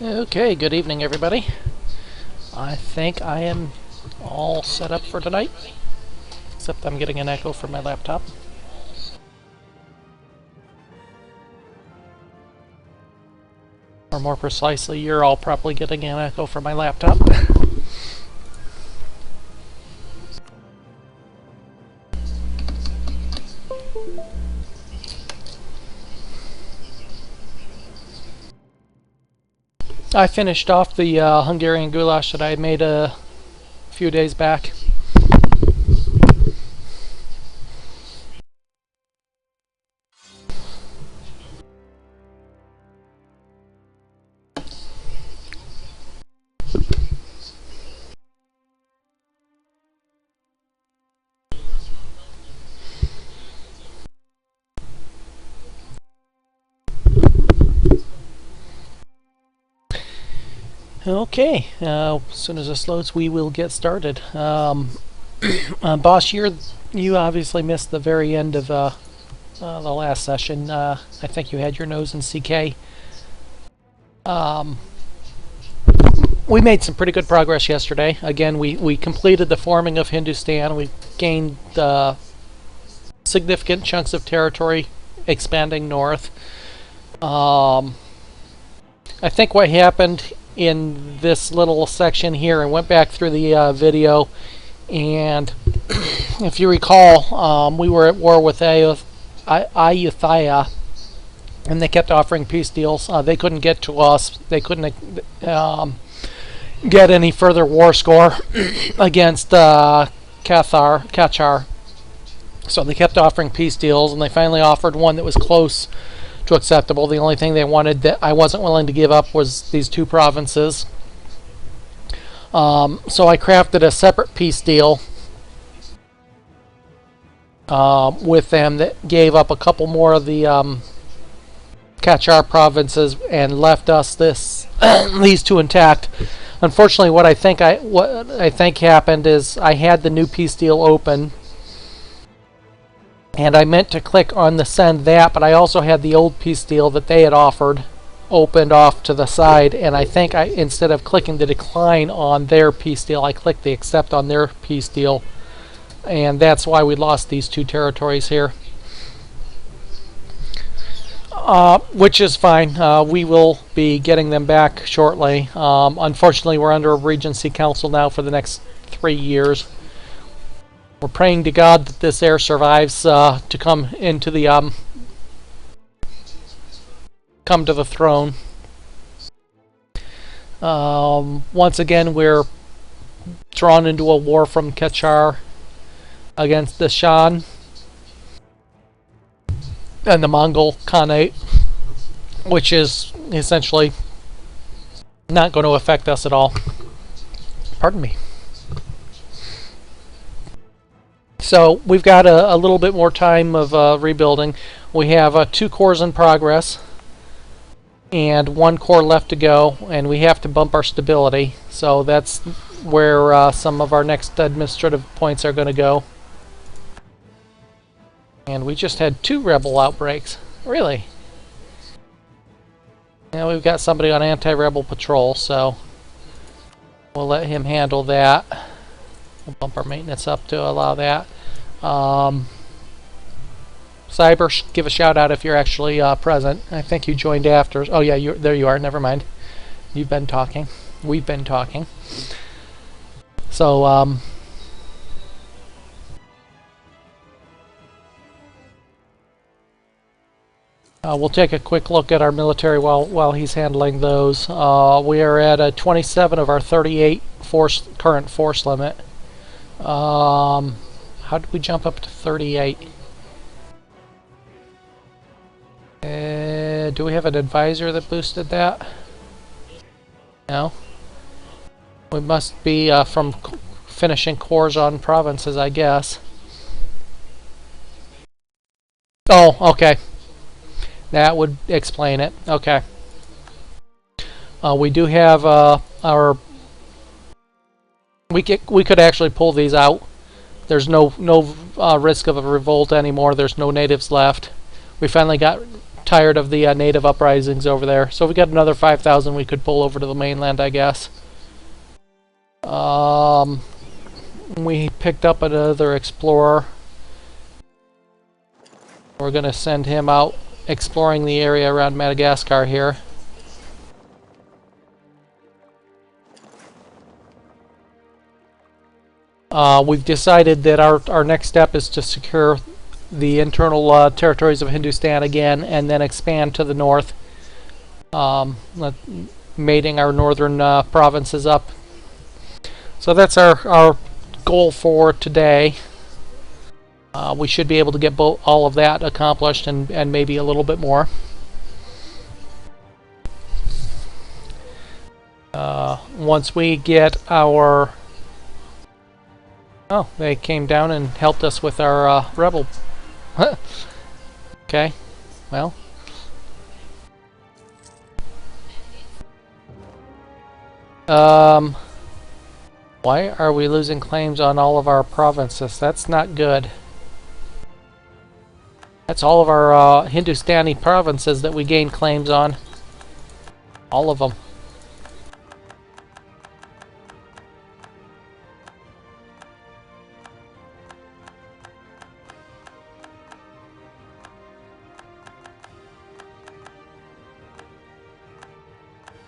Okay, good evening, everybody. I think I am all set up for tonight, except I'm getting an echo from my laptop. Or more precisely, you're all probably getting an echo from my laptop. I finished off the Hungarian goulash that I made a few days back. Okay, as soon as this loads, we will get started. Boss, you obviously missed the very end of the last session. I think you had your nose in CK. We made some pretty good progress yesterday. Again, we completed the forming of Hindustan. We gained significant chunks of territory expanding north. I think what happened in this little section here, I went back through the video, and if you recall, we were at war with Ayutthaya, and they kept offering peace deals. They couldn't get to us. They couldn't get any further war score against Kachar. So they kept offering peace deals, and they finally offered one that was close to acceptable. The only thing they wanted that I wasn't willing to give up was these two provinces. So I crafted a separate peace deal with them that gave up a couple more of the Kachar provinces and left us these two intact. Unfortunately, what I think happened is I had the new peace deal open, and I meant to click on the send that, but I also had the old peace deal that they had offered opened off to the side, and I think instead of clicking the decline on their peace deal, I clicked the accept on their peace deal, and that's why we lost these two territories here. Which is fine. We will be getting them back shortly. Unfortunately, we're under a Regency Council now for the next 3 years. We're praying to God that this heir survives to come into the come to the throne. Once again, we're drawn into a war from Kachar against the Shan and the Mongol Khanate, which is essentially not going to affect us at all. Pardon me. So we've got a little bit more time of rebuilding. We have 2 cores in progress and 1 core left to go, and we have to bump our stability. So that's where some of our next administrative points are going to go. And we just had 2 rebel outbreaks. Really? Now we've got somebody on anti-rebel patrol, so we'll let him handle that. We'll bump our maintenance up to allow that. Cyber, give a shout out if you're actually present. I think you joined after. Oh yeah, there you are. Never mind. You've been talking. We've been talking. So we'll take a quick look at our military while he's handling those. We are at a 27 of our 38 current force limit. How did we jump up to 38? Do we have an advisor that boosted that? No. We must be from finishing cores on provinces, I guess. Oh, okay. That would explain it. Okay. We do have our... We could actually pull these out. There's no risk of a revolt anymore. There's no natives left. We finally got tired of the native uprisings over there. So if we got another 5,000, we could pull over to the mainland, I guess. We picked up another explorer. We're going to send him out exploring the area around Madagascar here. We've decided that our next step is to secure the internal territories of Hindustan again, and then expand to the north, mating our northern provinces up. So that's our goal for today. We should be able to get all of that accomplished, and maybe a little bit more. Once we get our... Oh, they came down and helped us with our rebel. Okay, well. Why are we losing claims on all of our provinces? That's not good. That's all of our Hindustani provinces that we gained claims on. All of them.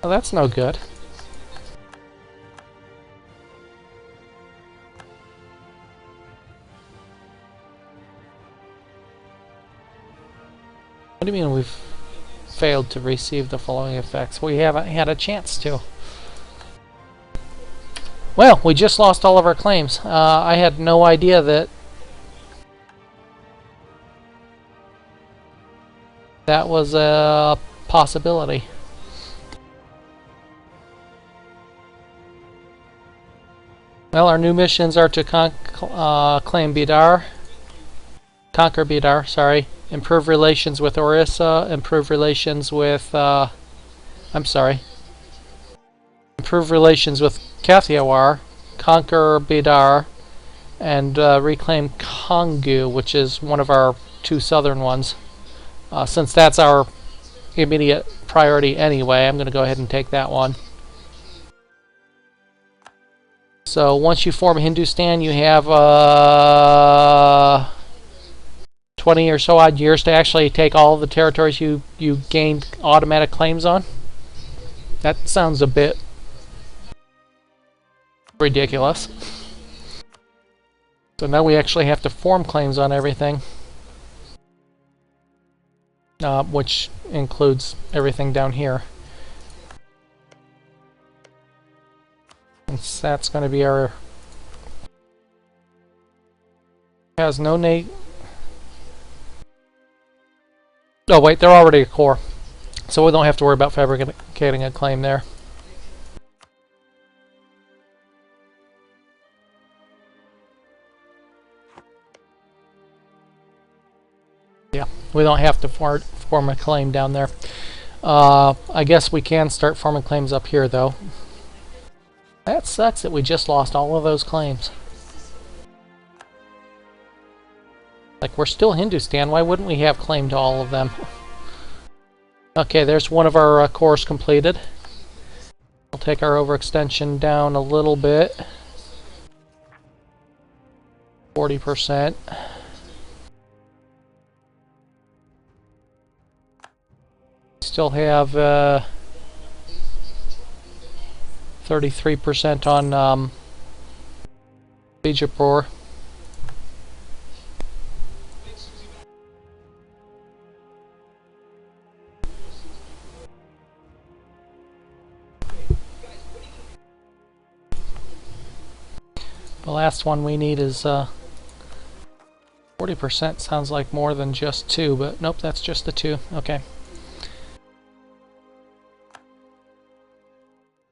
Well, that's no good. What do you mean we've failed to receive the following effects? We haven't had a chance to. Well, we just lost all of our claims. I had no idea that that was a possibility. Well, our new missions are to claim Bidar, conquer Bidar, sorry, improve relations with Orissa, improve relations with, improve relations with Kathiawar, conquer Bidar, and reclaim Kongu, which is one of our two southern ones. Since that's our immediate priority anyway, I'm going to go ahead and take that one. So once you form Hindustan, you have 20 or so odd years to actually take all of the territories you gained automatic claims on. That sounds a bit ridiculous. So now we actually have to form claims on everything, which includes everything down here. And that's going to be our... Has no Oh wait, they're already a core, so we don't have to worry about fabricating a claim there. Yeah, we don't have to form a claim down there. I guess we can start forming claims up here, though. That sucks that we just lost all of those claims. Like, we're still Hindustan, why wouldn't we have claim to all of them? Okay, there's one of our cores completed. We'll take our overextension down a little bit. 40%. Still have 33% on Bijapur. The last one we need is 40%. Sounds like more than just 2, but nope, that's just the 2. Okay.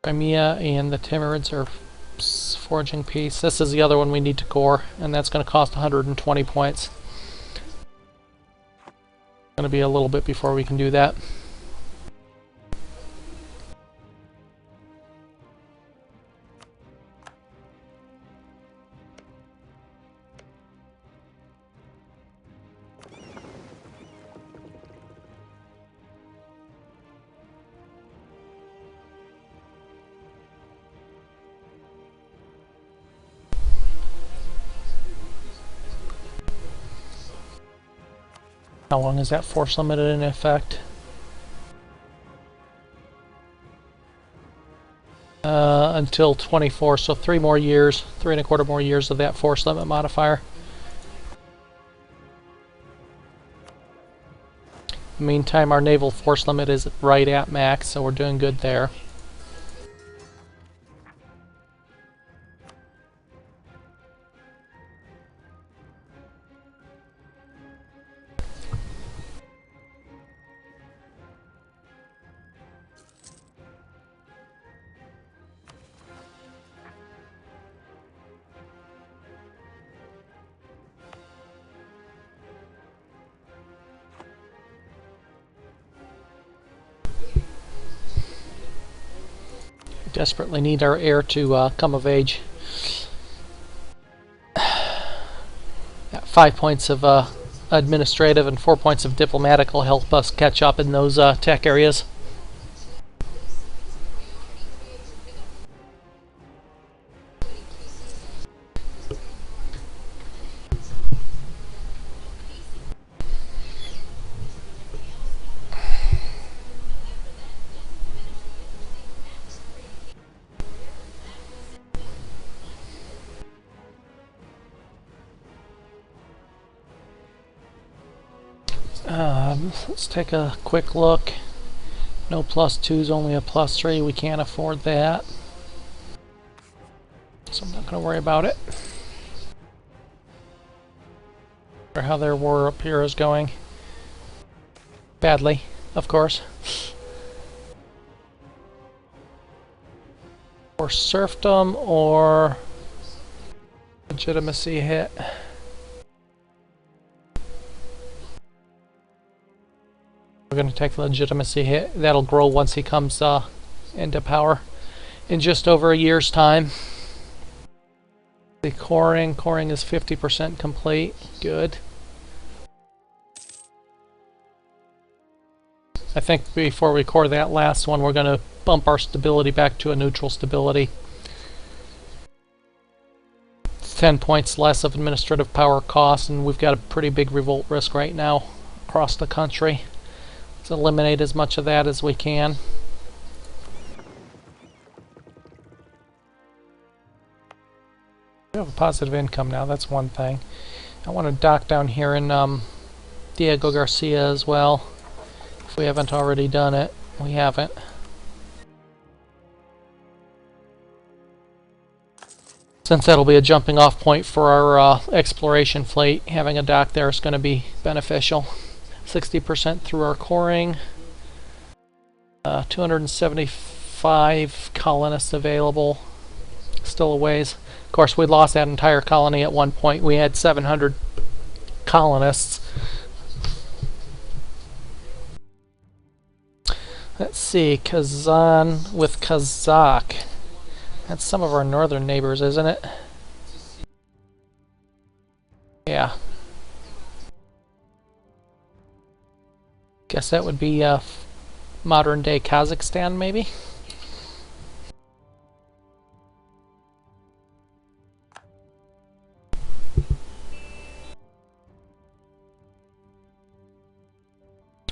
Crimea and the Timurids are forging peace. This is the other one we need to core, and that's going to cost 120 points. Going to be a little bit before we can do that. How long is that force limited in effect? Until 24, so 3 more years, 3¼ more years of that force limit modifier. In the meantime, our naval force limit is right at max, so we're doing good there. Desperately need our heir to come of age. 5 points of administrative and 4 points of diplomatic will help us catch up in those tech areas. Let's take a quick look. No +2s, only a +3. We can't afford that, so I'm not going to worry about it. Or how their war up here is going. Badly, of course. Or serfdom or legitimacy hit. We're going to take the legitimacy hit. That'll grow once he comes into power in just over a year's time. The coring is 50% complete. Good. I think before we core that last one, we're going to bump our stability back to a neutral stability. It's 10 points less of administrative power cost, and we've got a pretty big revolt risk right now across the country. Let's eliminate as much of that as we can. We have a positive income now, that's one thing. I want to dock down here in Diego Garcia as well. If we haven't already done it. We haven't. Since that'll be a jumping off point for our exploration fleet, having a dock there is going to be beneficial. 60% through our coring. 275 colonists available. Still a ways. Of course, we lost that entire colony at one point. We had 700 colonists. Let's see, Kazan with Kazakh. That's some of our northern neighbors, isn't it? Yeah. Guess that would be modern-day Kazakhstan, maybe?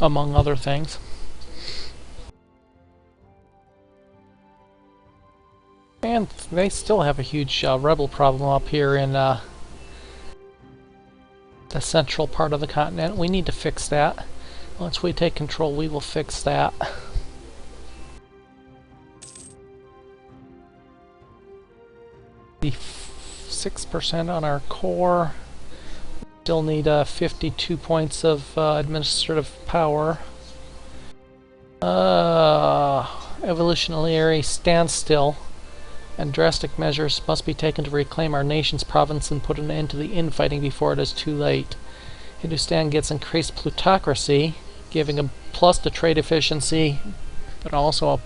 Among other things. And they still have a huge rebel problem up here in the central part of the continent. We need to fix that. Once we take control, we will fix that. The 6% on our core. Still need 52 points of administrative power. Evolutionary standstill. And drastic measures must be taken to reclaim our nation's province and put an end to the infighting before it is too late. Hindustan gets increased plutocracy, giving a plus to trade efficiency, but also a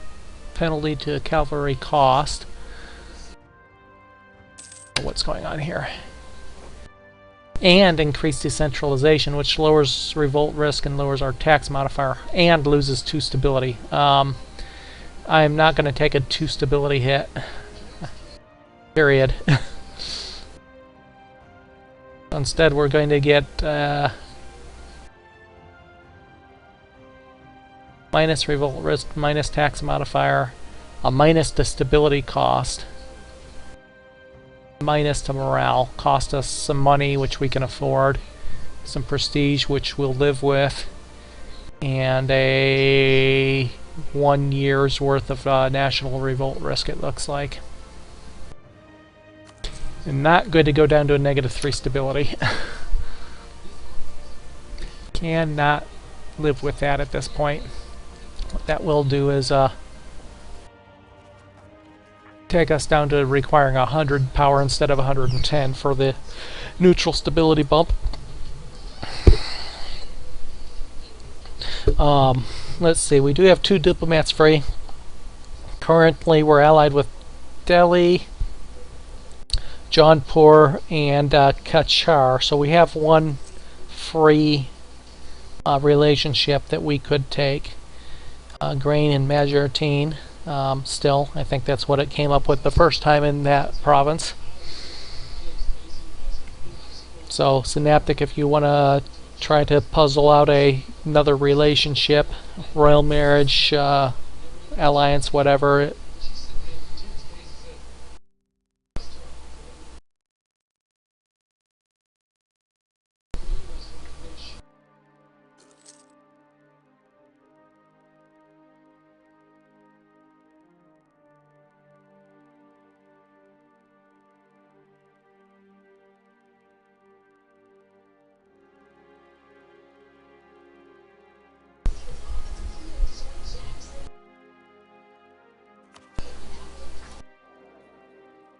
penalty to cavalry cost. What's going on here? And increased decentralization, which lowers revolt risk and lowers our tax modifier, and loses 2 stability. I'm not going to take a 2 stability hit. Period. Instead, we're going to get minus revolt risk, minus tax modifier, a minus the stability cost, minus to morale. Cost us some money, which we can afford, some prestige, which we'll live with, and a 1 year's worth of national revolt risk, it looks like. And not good to go down to a -3 stability. Cannot live with that at this point. What that will do is take us down to requiring 100 power instead of 110 for the neutral stability bump. Let's see, we do have 2 diplomats free. Currently we're allied with Delhi, Jaunpur, and Kachar, so we have 1 free relationship that we could take. Grain and Majeerteen. Still, I think that's what it came up with the first time in that province. So, Synaptic, if you want to try to puzzle out another relationship, royal marriage, alliance, whatever.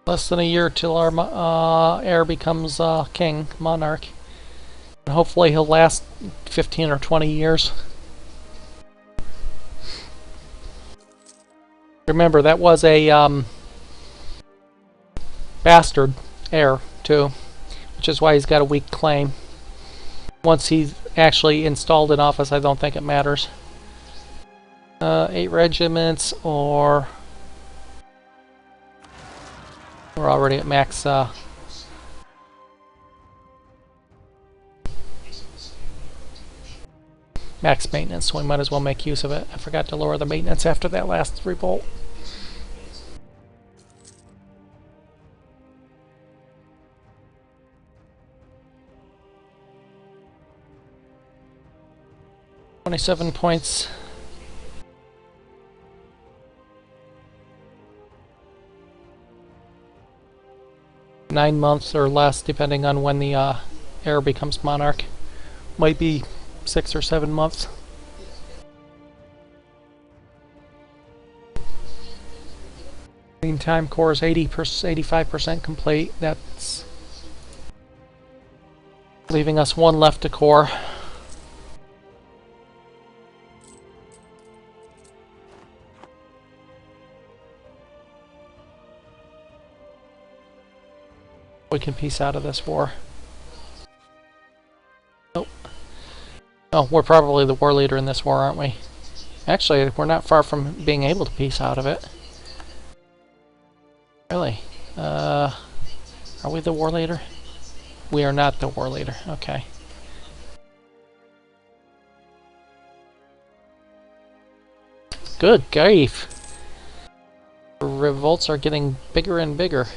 Less than a year till our heir becomes king, monarch. And hopefully he'll last 15 or 20 years. Remember, that was a bastard heir, too, which is why he's got a weak claim. Once he's actually installed in office, I don't think it matters. 8 regiments, or... We're already at max max maintenance, so we might as well make use of it. I forgot to lower the maintenance after that last revolt. $27 points. Nine months or less, depending on when the heir becomes monarch. Might be 6 or 7 months. Meantime, core is 85% complete. That's leaving us 1 left to core. We can piece out of this war. Nope. Oh, we're probably the war leader in this war, aren't we? Actually, we're not far from being able to piece out of it. Really? Are we the war leader? We are not the war leader. Okay. Good grief! Revolts are getting bigger and bigger.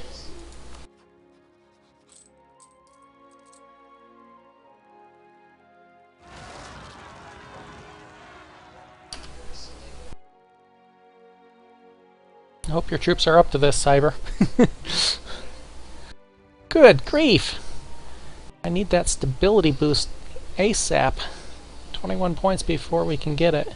I hope your troops are up to this, Cyber. Good grief! I need that stability boost ASAP. 21 points before we can get it.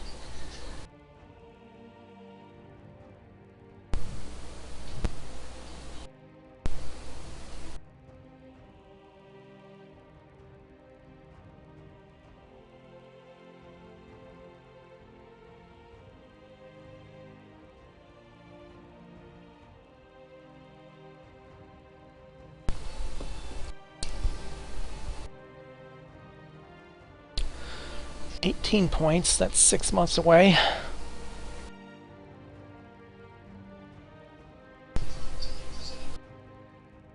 $18 points, that's 6 months away.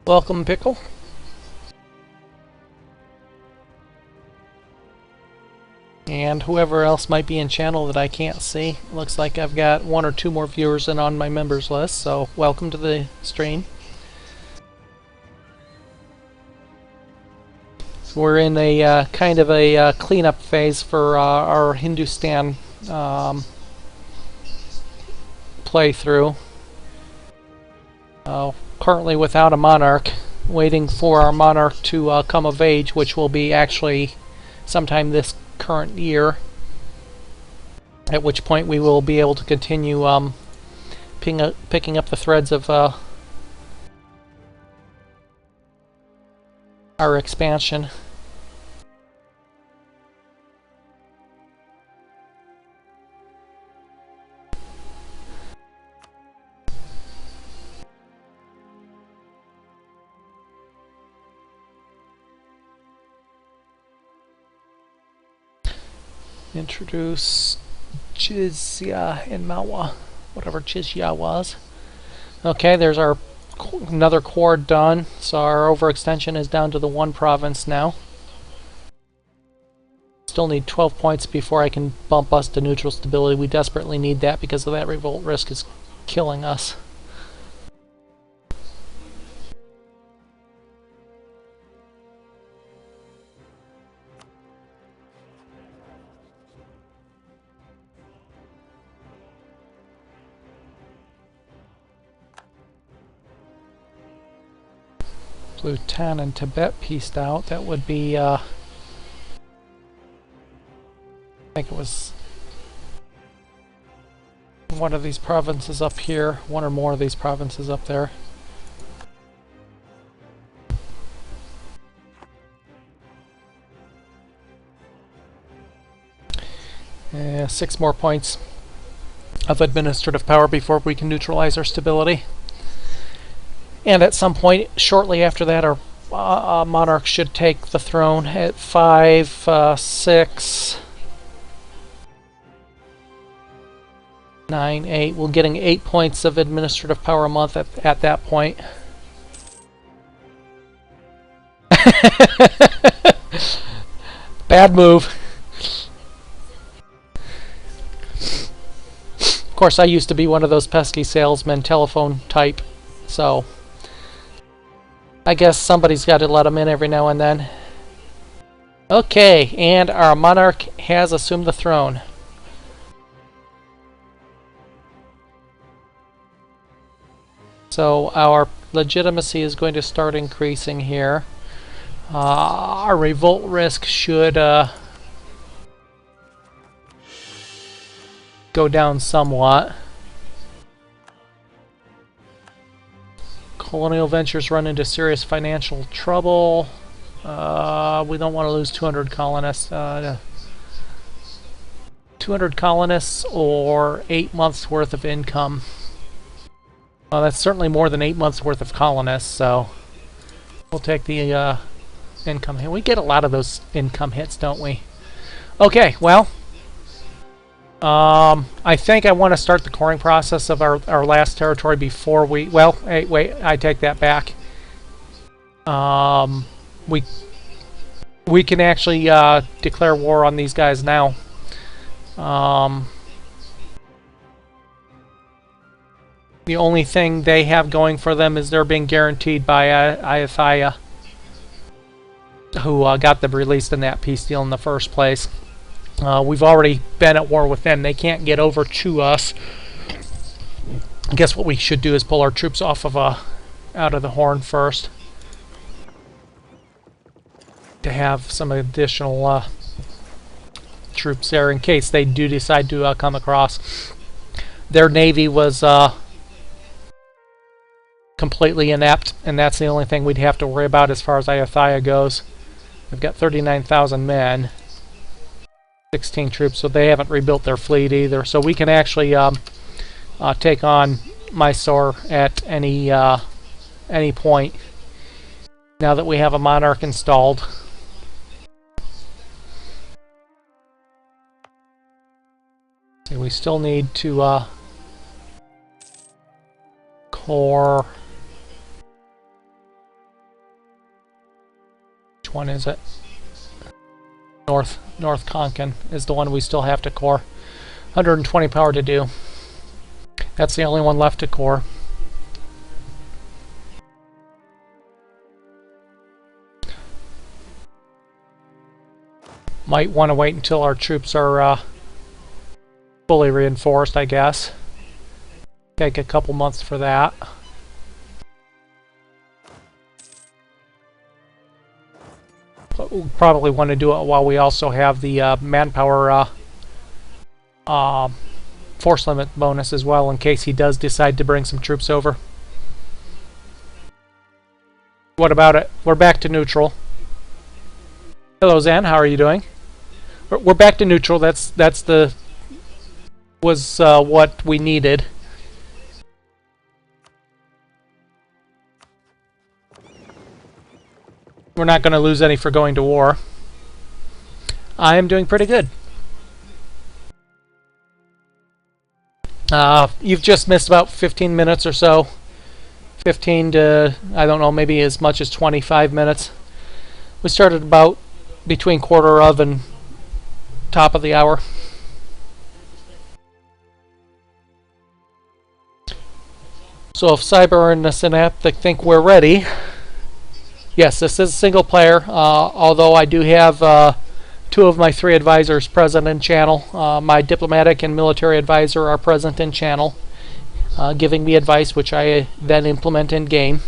Welcome, Pickle. And whoever else might be in channel that I can't see. Looks like I've got 1 or 2 more viewers in on my members list, so welcome to the stream. So we're in a kind of a cleanup phase for our Hindustan playthrough. Currently without a monarch, waiting for our monarch to come of age, which will be actually sometime this current year, at which point we will be able to continue picking up the threads of our expansion. Introduce Jizya in Mawa, whatever Jizya was. Okay, there's our another chord done, so our overextension is down to the 1 province now. Still need 12 points before I can bump us to neutral stability. We desperately need that because of that revolt risk is killing us. Bhutan and Tibet pieced out. That would be, I think it was one of these provinces up here, one or more of these provinces up there. Yeah, 6 more points of administrative power before we can neutralize our stability. And at some point shortly after that, our monarch should take the throne at 5, 6, 9, 8. We're getting 8 points of administrative power a month at that point. Bad move. Of course, I used to be one of those pesky salesmen, telephone type, so I guess somebody's got to let them in every now and then. Okay, and our monarch has assumed the throne. So our legitimacy is going to start increasing here. Our revolt risk should go down somewhat. Colonial ventures run into serious financial trouble. We don't want to lose 200 colonists. 200 colonists or 8 months worth of income. Well, that's certainly more than 8 months worth of colonists, so we'll take the income hit. We get a lot of those income hits, don't we? Okay, well, I think I want to start the coring process of our last territory before we... Well, hey, wait, I take that back. We can actually declare war on these guys now. The only thing they have going for them is they're being guaranteed by Ayutthaya, who got them released in that peace deal in the first place. We've already been at war with them. They can't get over to us. I guess what we should do is pull our troops off of out of the Horn first, to have some additional troops there in case they do decide to come across. Their navy was completely inept, and that's the only thing we'd have to worry about as far as Ayutthaya goes. We've got 39,000 men. 16 troops, so they haven't rebuilt their fleet either. So we can actually take on Mysore at any point now that we have a monarch installed. So we still need to core. Which one is it? North Konkan is the one we still have to core. 120 power to do. That's the only one left to core. Might want to wait until our troops are fully reinforced, I guess. Take a couple months for that. But we'll probably want to do it while we also have the manpower force limit bonus as well, in case he does decide to bring some troops over. What about it? We're back to neutral. Hello, Zan. How are you doing? We're back to neutral. That's what we needed. We're not going to lose any for going to war. I am doing pretty good. You've just missed about 15 minutes or so. 15 to, I don't know, maybe as much as 25 minutes. We started about between quarter of and top of the hour. So if Cyber and the Synaptic think we're ready... Yes, this is single player, although I do have 2 of my 3 advisors present in channel. My diplomatic and military advisor are present in channel, giving me advice which I then implement in game.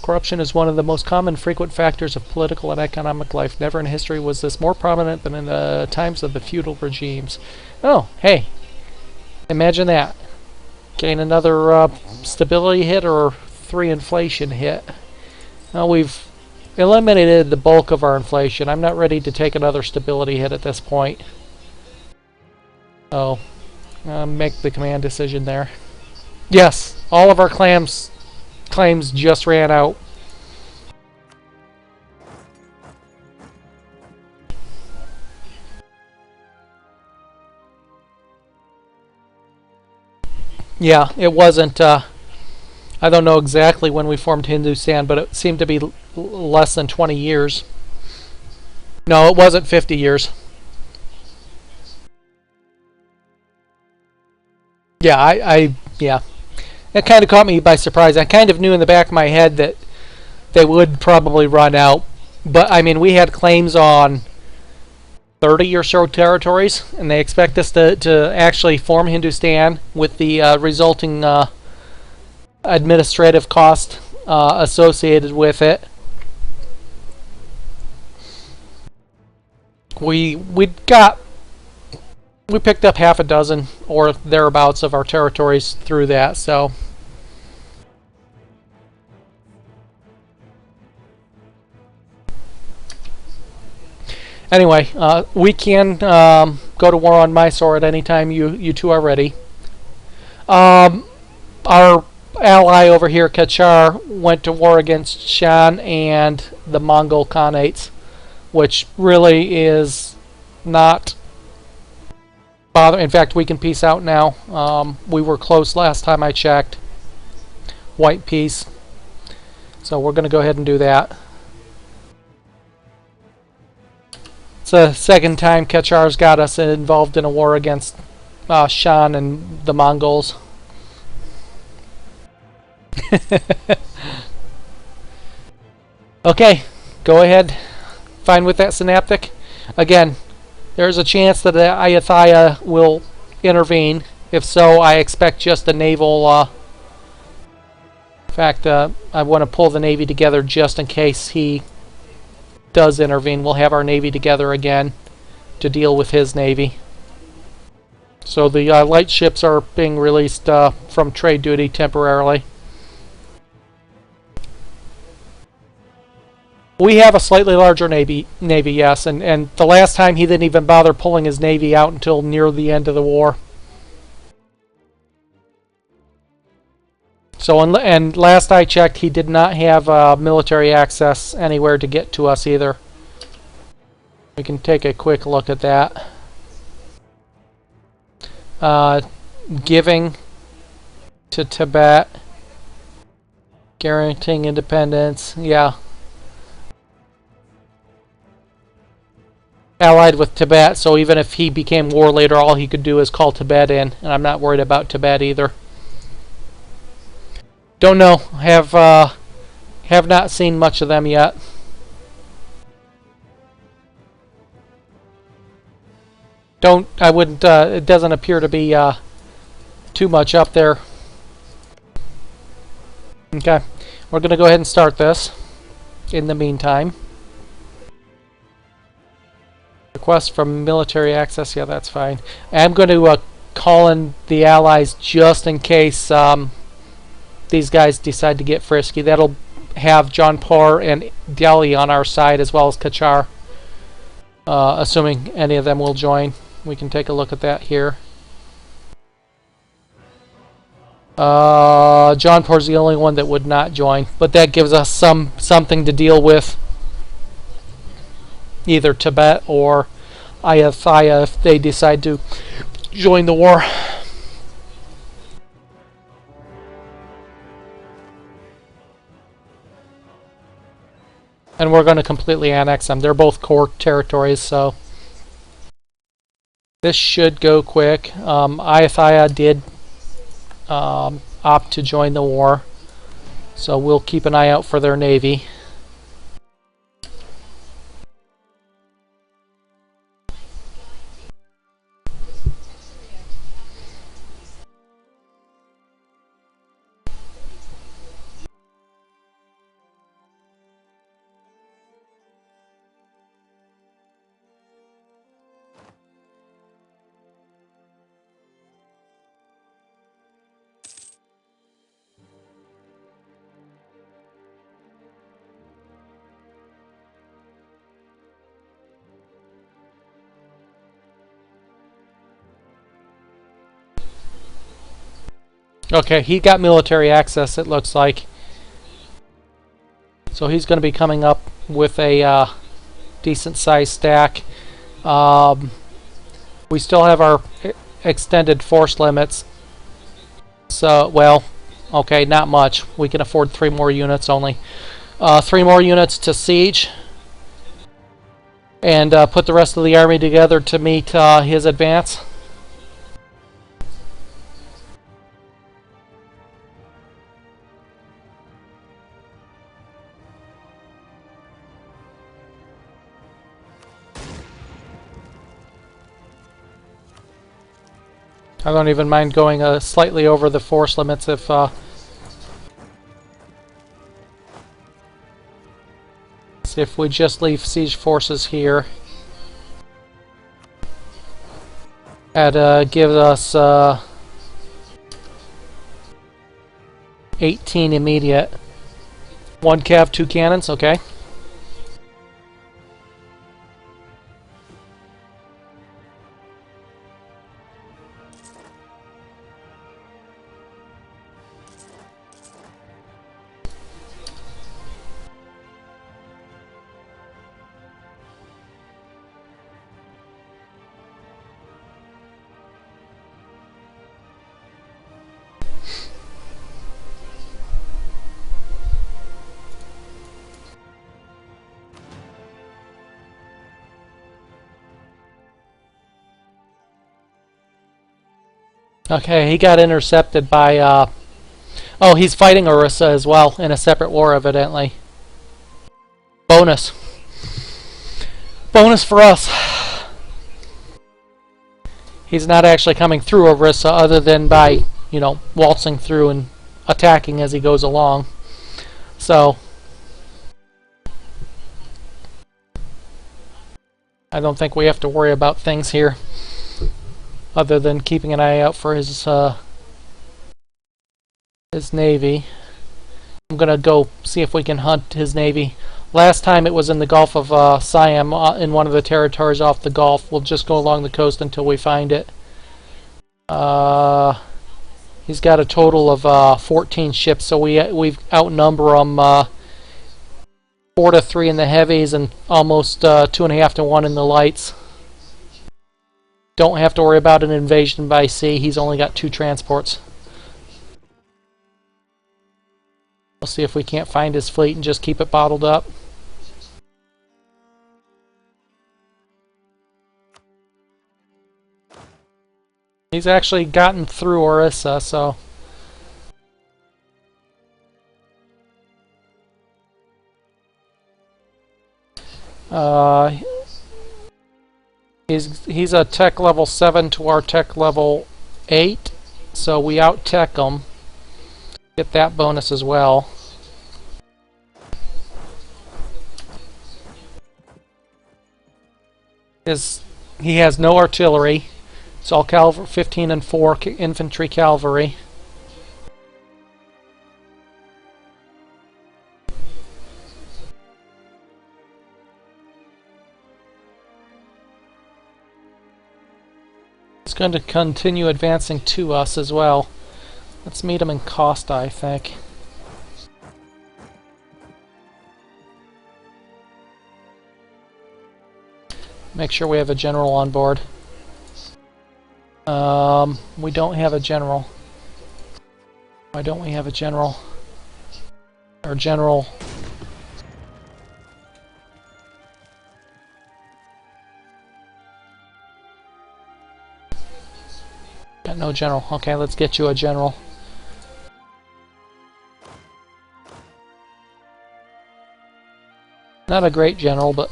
Corruption is one of the most common frequent factors of political and economic life. Never in history was this more prominent than in the times of the feudal regimes. Oh, hey, imagine that. Gain another stability hit or 3 inflation hit. Now we've eliminated the bulk of our inflation. I'm not ready to take another stability hit at this point. Oh, make the command decision there. Yes, all of our claims just ran out. Yeah, it wasn't, I don't know exactly when we formed Hindustan, but it seemed to be less than 20 years. No, it wasn't 50 years. Yeah, yeah. It kind of caught me by surprise. I kind of knew in the back of my head that they would probably run out. But, I mean, we had claims on 30 or so territories, and they expect us to actually form Hindustan with the resulting administrative cost associated with it. We picked up half a dozen or thereabouts of our territories through that, so anyway, we can go to war on Mysore at any time you two are ready. Our ally over here, Kachar, went to war against Shan and the Mongol Khanates, which really is not bother. In fact, we can peace out now. We were close last time I checked. White peace. So we're going to go ahead and do that. It's the second time Kachar's got us involved in a war against Shan and the Mongols. Okay, go ahead. Fine with that Synaptic. Again, there's a chance that the Ayutthaya will intervene. If so, I expect just a naval... in fact, I want to pull the Navy together just in case he does intervene. We'll have our Navy together again to deal with his Navy. So the light ships are being released from trade duty temporarily. We have a slightly larger Navy, yes, and the last time he didn't even bother pulling his Navy out until near the end of the war. So, and last I checked, he did not have military access anywhere to get to us either. We can take a quick look at that. Giving to Tibet, guaranteeing independence, yeah. allied with Tibet, so even if he became war leader, all he could do is call Tibet in, and I'm not worried about Tibet either. Don't know. Have not seen much of them yet. I wouldn't. It doesn't appear to be too much up there. Okay, we're gonna go ahead and start this. In the meantime, request from military access. Yeah, that's fine. I'm going to call in the allies just in case these guys decide to get frisky. That'll have Jaunpur and Delhi on our side as well as Kachar. Assuming any of them will join. We can take a look at that here. Jaunpur's the only one that would not join, but that gives us something to deal with. Either Tibet or Ayutthaya if they decide to join the war. And we're going to completely annex them. They're both core territories, so this should go quick. Ayutthaya did opt to join the war, so we'll keep an eye out for their navy. Okay, he got military access, it looks like. So he's going to be coming up with a decent sized stack. We still have our extended force limits. So, well, okay, not much. We can afford 3 more units only. 3 more units to siege. And put the rest of the army together to meet his advance. I don't even mind going slightly over the force limits if we just leave siege forces here. That gives us 18 immediate. 1 cav, 2 cannons, okay. Okay, he got intercepted by, oh, he's fighting Orissa as well, in a separate war, evidently. Bonus. Bonus for us. He's not actually coming through Orissa other than by, you know, waltzing through and attacking as he goes along. So, I don't think we have to worry about things here. Other than keeping an eye out for his navy. I'm gonna go see if we can hunt his navy. Last time it was in the Gulf of Siam, in one of the territories off the Gulf. We'll just go along the coast until we find it. He's got a total of 14 ships, so we outnumber them 4 to 3 in the heavies and almost 2.5 to 1 in the lights. Don't have to worry about an invasion by sea. He's only got 2 transports. We'll see if we can't find his fleet and just keep it bottled up. He's actually gotten through Orissa, so... He's a tech level 7 to our tech level 8, so we out-tech him. Get that bonus as well. He has no artillery. It's all 15 and 4 infantry cavalry. It's going to continue advancing to us as well. Let's meet him in Costa, I think. Make sure we have a general on board. We don't have a general. Why don't we have a general? Our general... Got no general. Okay, let's get you a general. Not a great general, but...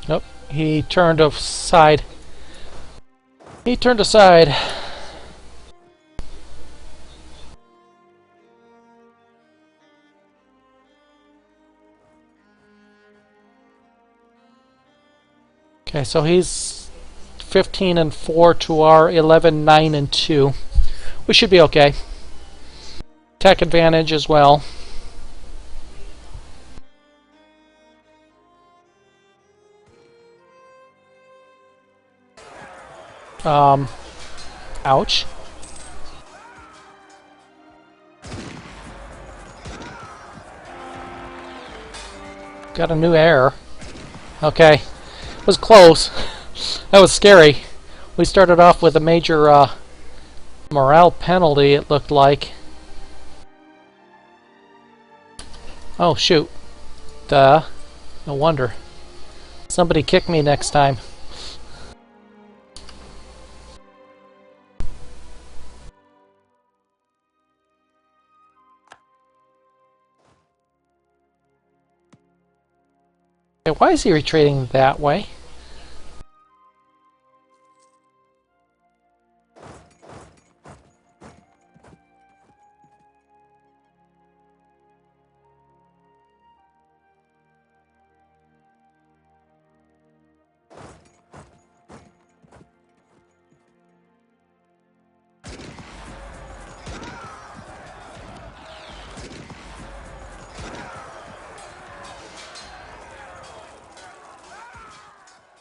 Nope, he turned aside. He turned aside. Okay, so he's 15 and 4 to our 11, 9 and 2. We should be okay. Tech advantage as well. Ouch. Got a new error. Okay. It was close. That was scary. We started off with a major morale penalty, it looked like. Oh, shoot. Duh. No wonder. Somebody kick me next time. Okay, why is he retreating that way?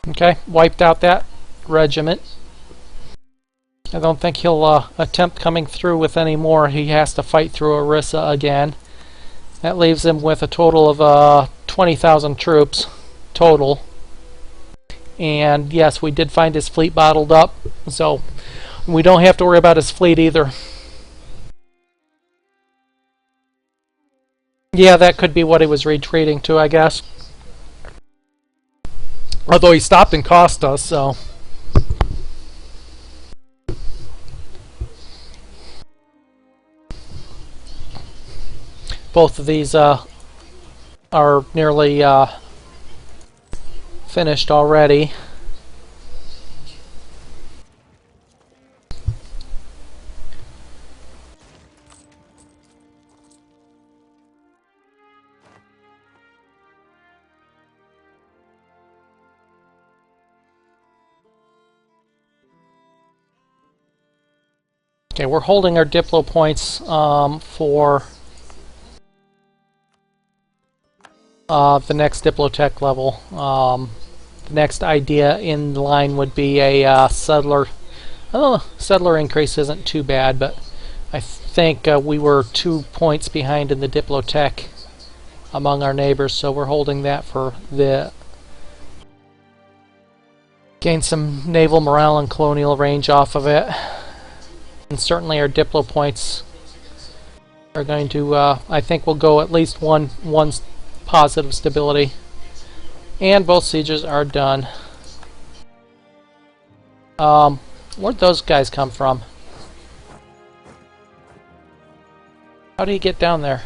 Okay, wiped out that regiment. I don't think he'll attempt coming through with any more. He has to fight through Orissa again. That leaves him with a total of 20,000 troops total. And yes, we did find his fleet bottled up, so we don't have to worry about his fleet either. Yeah, that could be what he was retreating to, I guess. Although he stopped and cost us, so... Both of these are nearly finished already. Okay, we're holding our Diplo points for the next Diplotech level. The next idea in line would be a settler. I don't know, settler increase isn't too bad, but I think we were 2 points behind in the Diplotech among our neighbors, so we're holding that for the gain some naval morale and colonial range off of it. And certainly our Diplo points are going to, I think we'll go at least one positive stability. And both sieges are done. Where'd those guys come from? How do you get down there?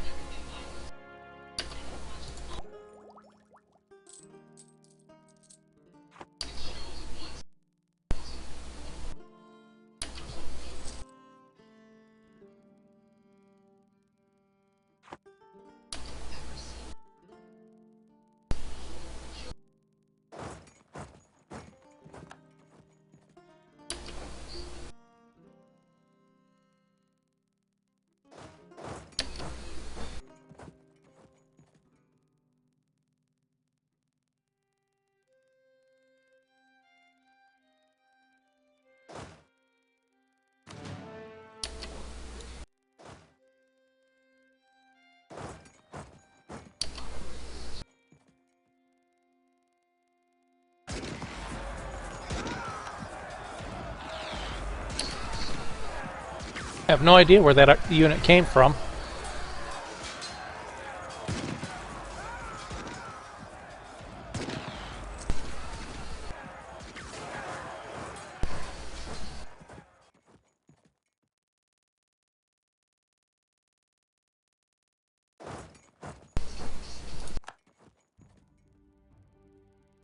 I have no idea where that unit came from.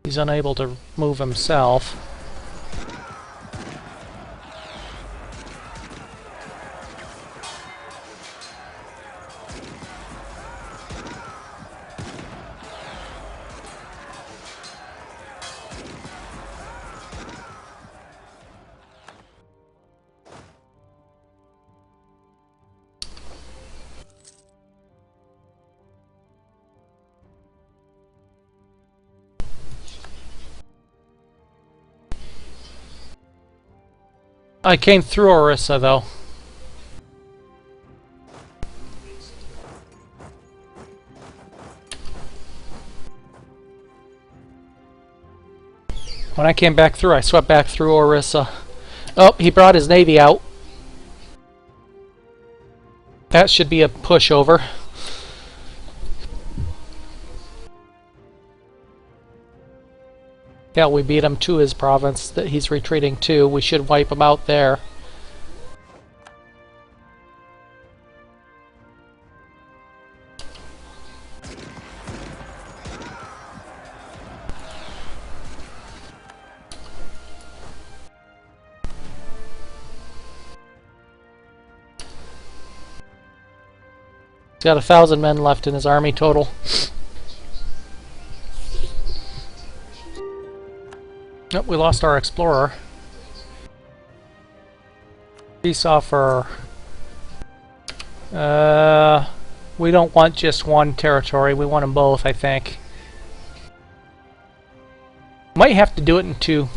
He's unable to move himself. I came through Orissa, though. When I came back through, I swept back through Orissa. Oh, he brought his navy out. That should be a pushover. Yeah, we beat him to his province that he's retreating to. We should wipe him out there. He's got 1,000 men left in his army total. Nope, we lost our explorer. Peace offer. We don't want just one territory. We want them both, I think. Might have to do it in two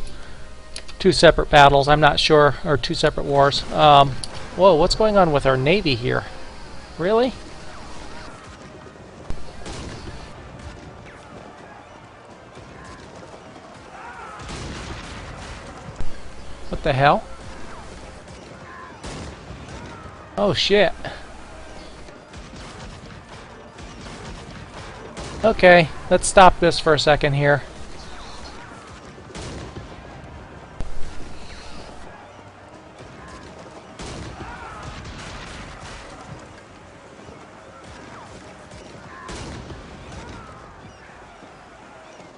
separate battles. I'm not sure, or two separate wars. Whoa, what's going on with our navy here? Really? What the hell? Oh shit. Okay, let's stop this for a second here.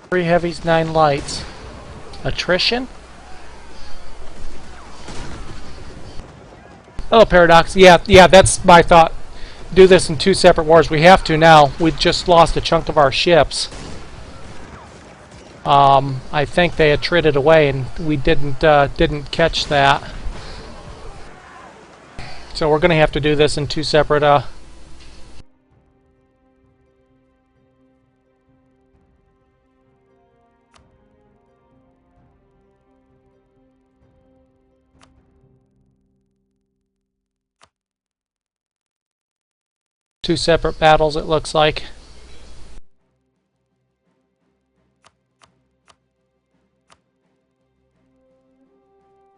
Three heavies, 9 lights. Attrition? Hello, Paradox. Yeah, that's my thought. Do this in two separate wars. We have to now. We just lost a chunk of our ships. I think they had traded away, and we didn't catch that. So we're going to have to do this in two separate. Two separate battles, it looks like.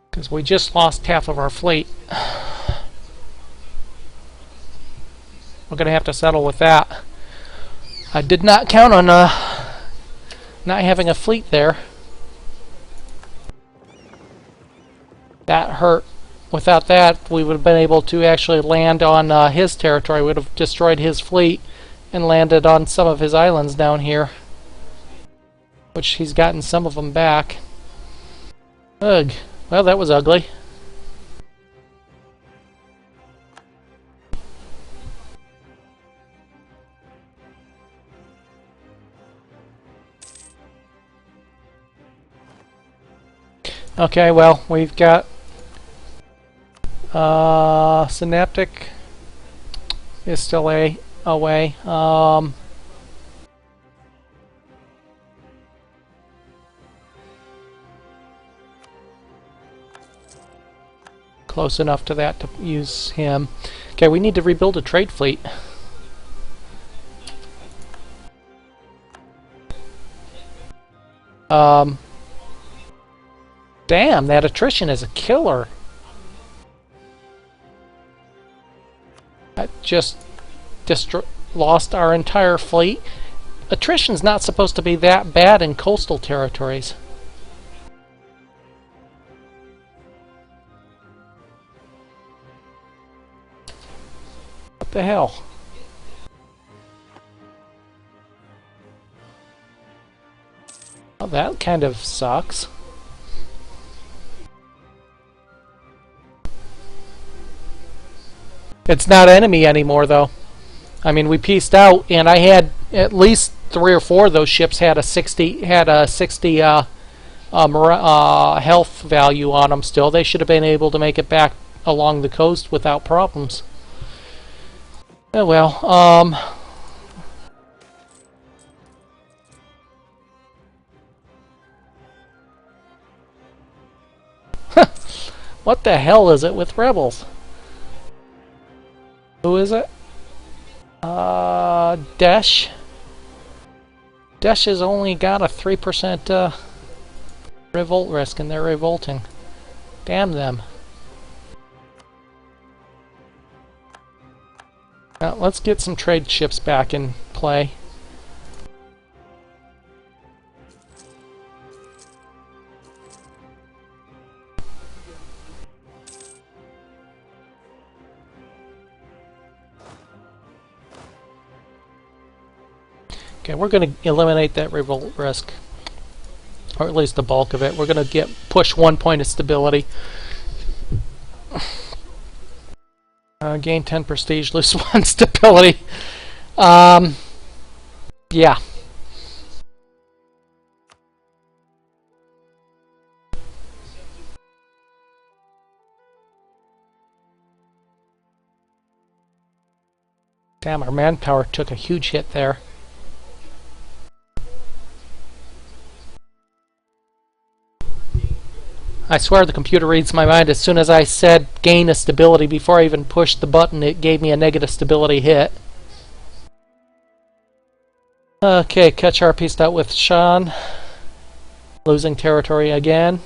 Because we just lost half of our fleet. We're going to have to settle with that. I did not count on not having a fleet there. That hurt. Without that, we would have been able to actually land on his territory. We would have destroyed his fleet and landed on some of his islands down here. Which he's gotten some of them back. Ugh. Well, that was ugly. Okay, well, we've got Synaptic is still away. Close enough to that to use him. Okay, we need to rebuild a trade fleet. Damn, that attrition is a killer. I just lost our entire fleet. Attrition's not supposed to be that bad in coastal territories. What the hell? Well, that kind of sucks. It's not enemy anymore, though. I mean, we pieced out, and I had at least 3 or 4 of those ships had a 60 health value on them. Still, they should have been able to make it back along the coast without problems. Oh well. What the hell is it with rebels? Who is it? Desh. Desh has only got a 3% revolt risk, and they're revolting. Damn them. Now, let's get some trade ships back in play. Okay, we're going to eliminate that revolt risk, or at least the bulk of it. We're going to push 1 point of stability. Gain 10 prestige, lose 1 stability. Yeah. Damn, our manpower took a huge hit there. I swear the computer reads my mind. As soon as I said gain a stability, before I even pushed the button, it gave me a negative stability hit. Okay, Kachar pieced out with Shan. Losing territory again.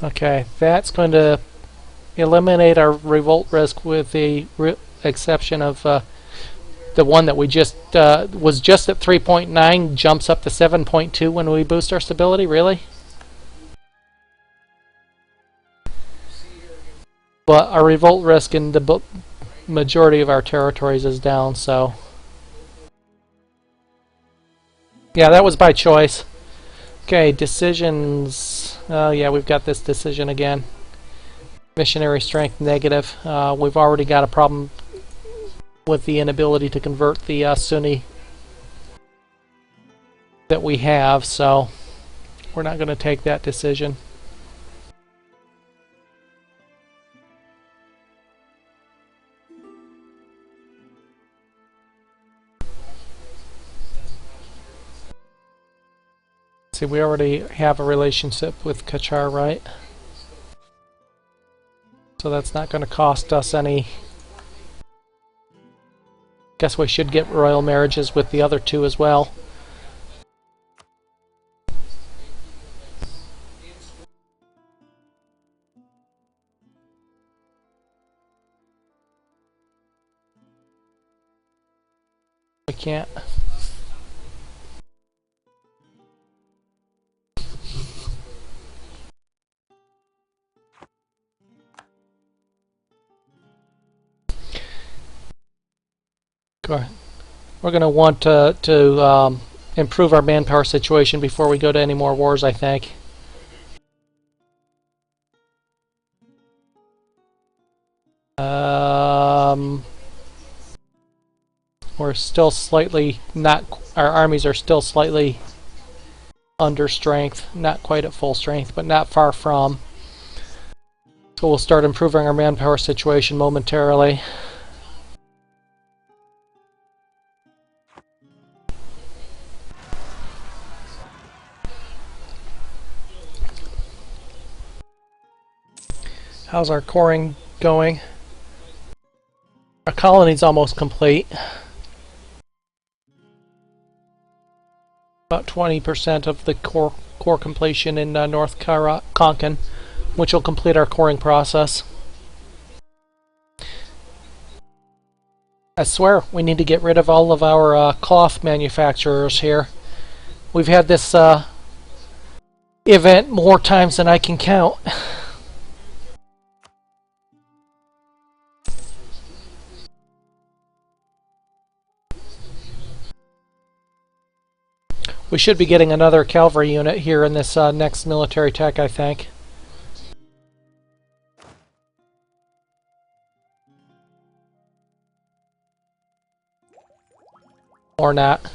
Okay, that's going to eliminate our revolt risk with the exception of the one that we just was just at 3.9, jumps up to 7.2 when we boost our stability. Really? But our revolt risk in the majority of our territories is down, so yeah, that was by choice. Okay, decisions. Yeah, we've got this decision again. Missionary strength negative. We've already got a problem with the inability to convert the Sunni that we have, so we're not going to take that decision. See, we already have a relationship with Kachar, right? So that's not going to cost us any guess we should get royal marriages with the other two as well. We can't. We're going to want to improve our manpower situation before we go to any more wars, I think. We're still slightly not. Our armies are still slightly under strength, not quite at full strength, but not far from. So we'll start improving our manpower situation momentarily. How's our coring going? Our colony's almost complete. About 20% of the core completion in North Konkan, which will complete our coring process. I swear, we need to get rid of all of our cloth manufacturers here. We've had this event more times than I can count. We should be getting another cavalry unit here in this next military tech, I think. Or not.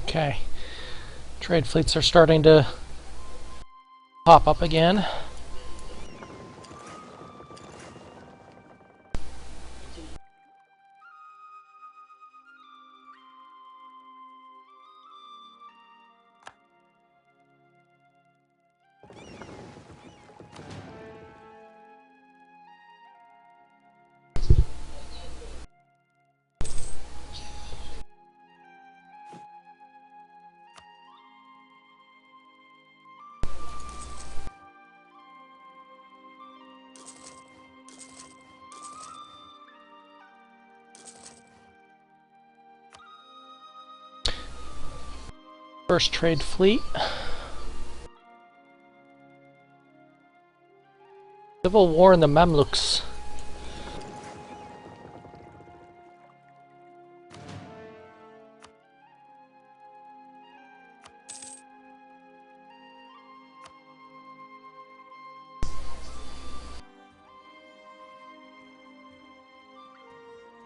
Okay. Trade fleets are starting to pop up again. First trade fleet. Civil War in the Mamluks.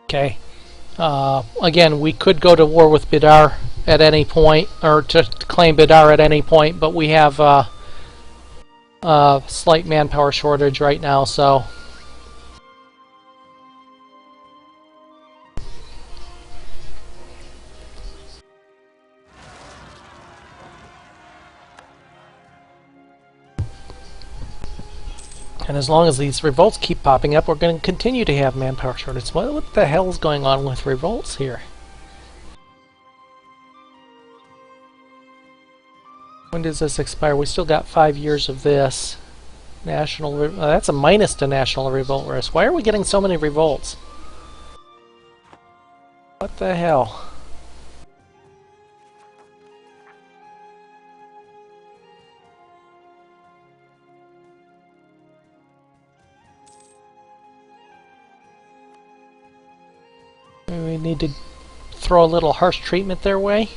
Okay. Again, we could go to war with Bidar at any point, or to claim Bidar at any point, but we have a slight manpower shortage right now, so... And as long as these revolts keep popping up, we're going to continue to have manpower shortage. What the hell is going on with revolts here? When does this expire? We still got 5 years of this. That's a minus to national revolt risk. Why are we getting so many revolts? What the hell? We need to throw a little harsh treatment their way.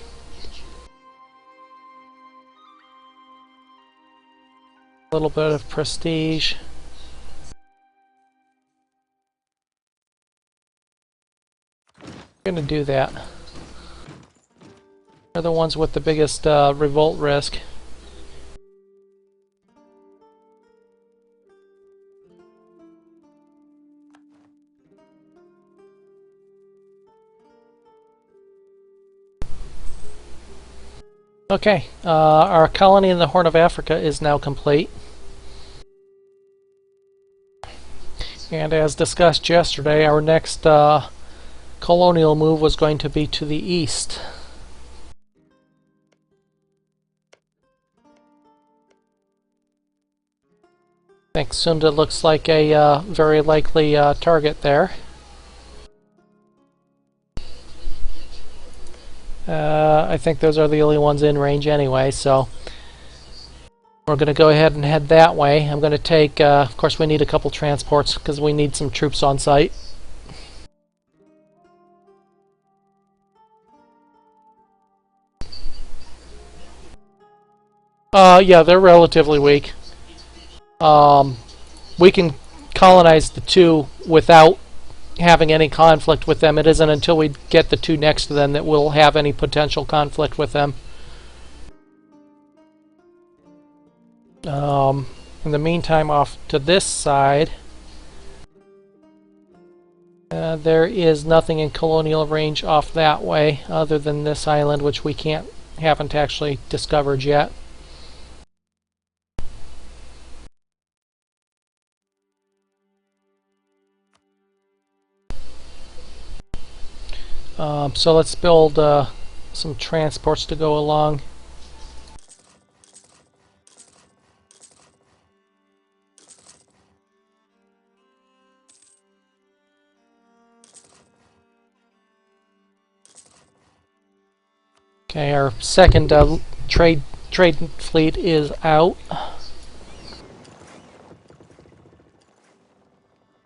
A little bit of prestige. We're going to do that. They're the ones with the biggest revolt risk. Okay, our colony in the Horn of Africa is now complete. And as discussed yesterday, our next colonial move was going to be to the east. I think Sunda looks like a very likely target there. I think those are the only ones in range anyway, so we're going to go ahead and head that way. I'm going to take, of course we need a couple transports because we need some troops on site. Yeah, they're relatively weak. We can colonize the two without having any conflict with them. It isn't until we get the two next to them that we'll have any potential conflict with them. In the meantime, off to this side, there is nothing in colonial range off that way other than this island, which we haven't actually discovered yet. So let's build some transports to go along. Okay, our second trade fleet is out.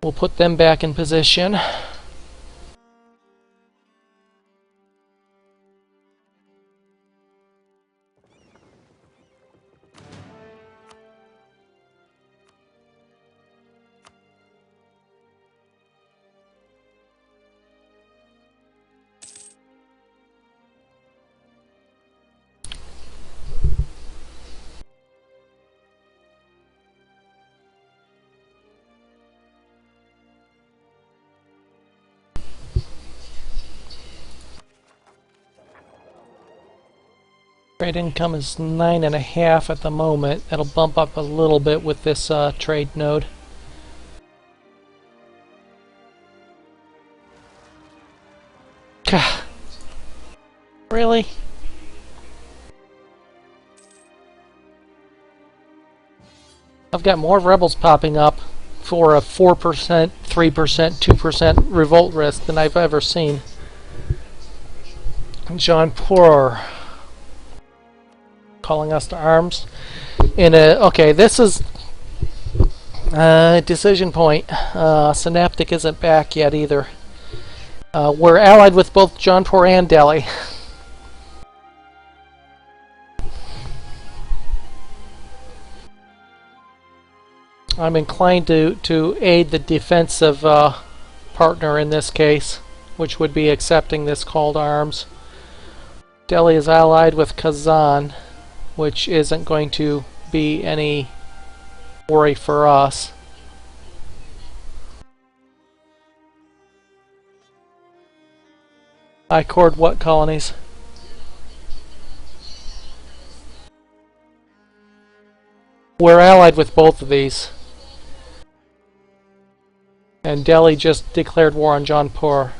We'll put them back in position. Trade income is 9.5 at the moment. That'll bump up a little bit with this trade node. Really? I've got more rebels popping up for a 4%, 3%, 2% revolt risk than I've ever seen. Jaunpur calling us to arms. Okay, this is decision point. Synaptic isn't back yet either. We're allied with both Jaunpur and Delhi. I'm inclined to aid the defensive partner in this case, which would be accepting this call to arms. Delhi is allied with Kazan, which isn't going to be any worry for us. I accord what colonies? We're allied with both of these. And Delhi just declared war on Jaunpur.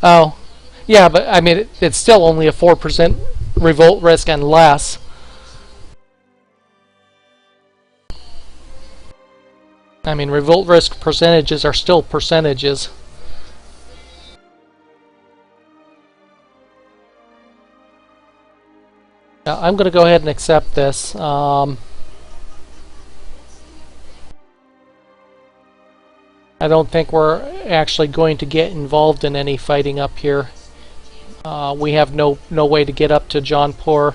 Oh. Yeah, but I mean, it's still only a 4% revolt risk and less. I mean, revolt risk percentages are still percentages. Now, I'm going to go ahead and accept this. I don't think we're actually going to get involved in any fighting up here. We have no way to get up to Jaunpur.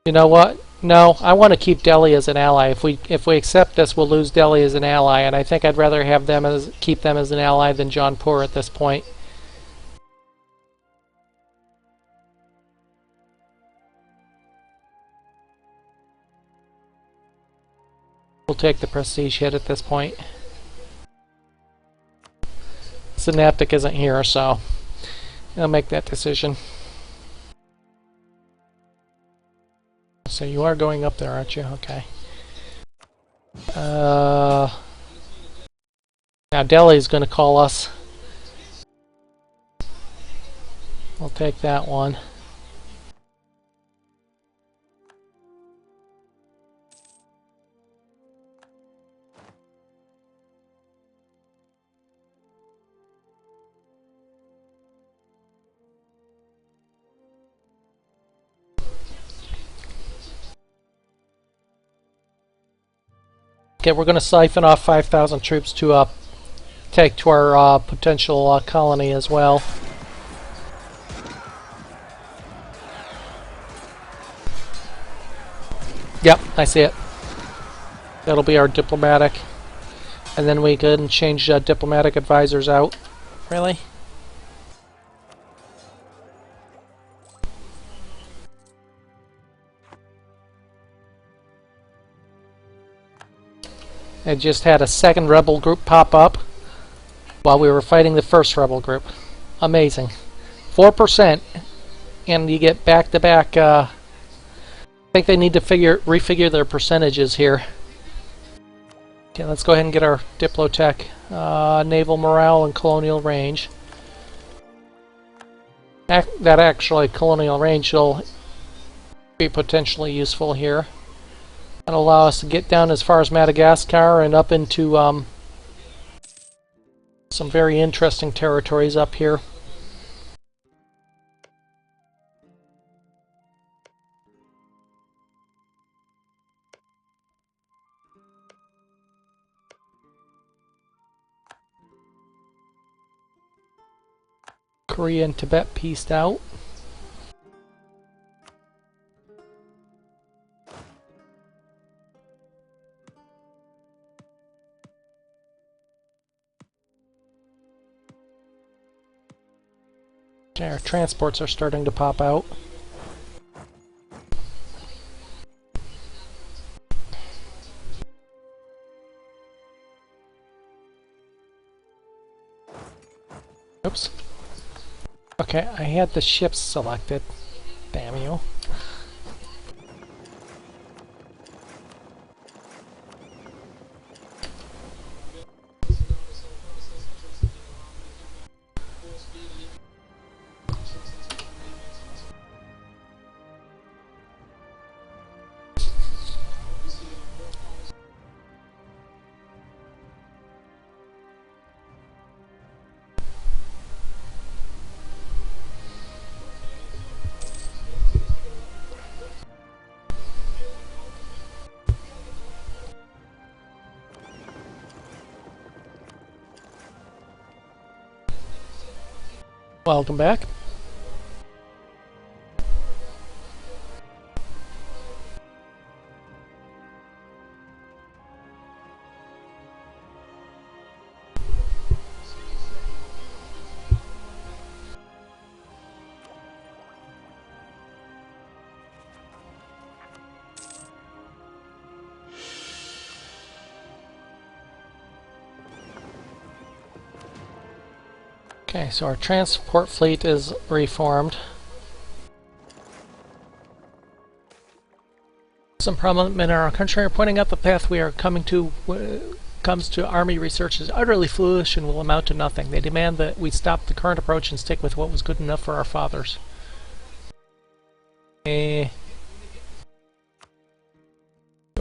You know what? No, I want to keep Delhi as an ally. If we accept this, we'll lose Delhi as an ally, and I think I'd rather have them keep them as an ally than Jaunpur at this point. We'll take the prestige hit at this point. Synaptic isn't here, so I'll make that decision. So you are going up there, aren't you? Okay. Now Delhi's going to call us. We'll take that one. Okay, we're going to siphon off 5,000 troops to take to our potential colony as well. Yep, I see it. That'll be our diplomatic. And then we can change diplomatic advisors out. Really? I just had a second rebel group pop up while we were fighting the first rebel group. Amazing. 4%, and you get back-to-back. I think they need to refigure their percentages here. Okay, let's go ahead and get our Diplotech, naval morale and colonial range. That actually colonial range will be potentially useful here. That'll allow us to get down as far as Madagascar and up into some very interesting territories up here. Korea and Tibet pieced out. Okay, our transports are starting to pop out. Oops. Okay, I had the ships selected. Damn you. Welcome back. Okay, so our transport fleet is reformed. Some prominent men in our country are pointing out the path we are coming to comes to army research is utterly foolish and will amount to nothing. They demand that we stop the current approach and stick with what was good enough for our fathers. Don't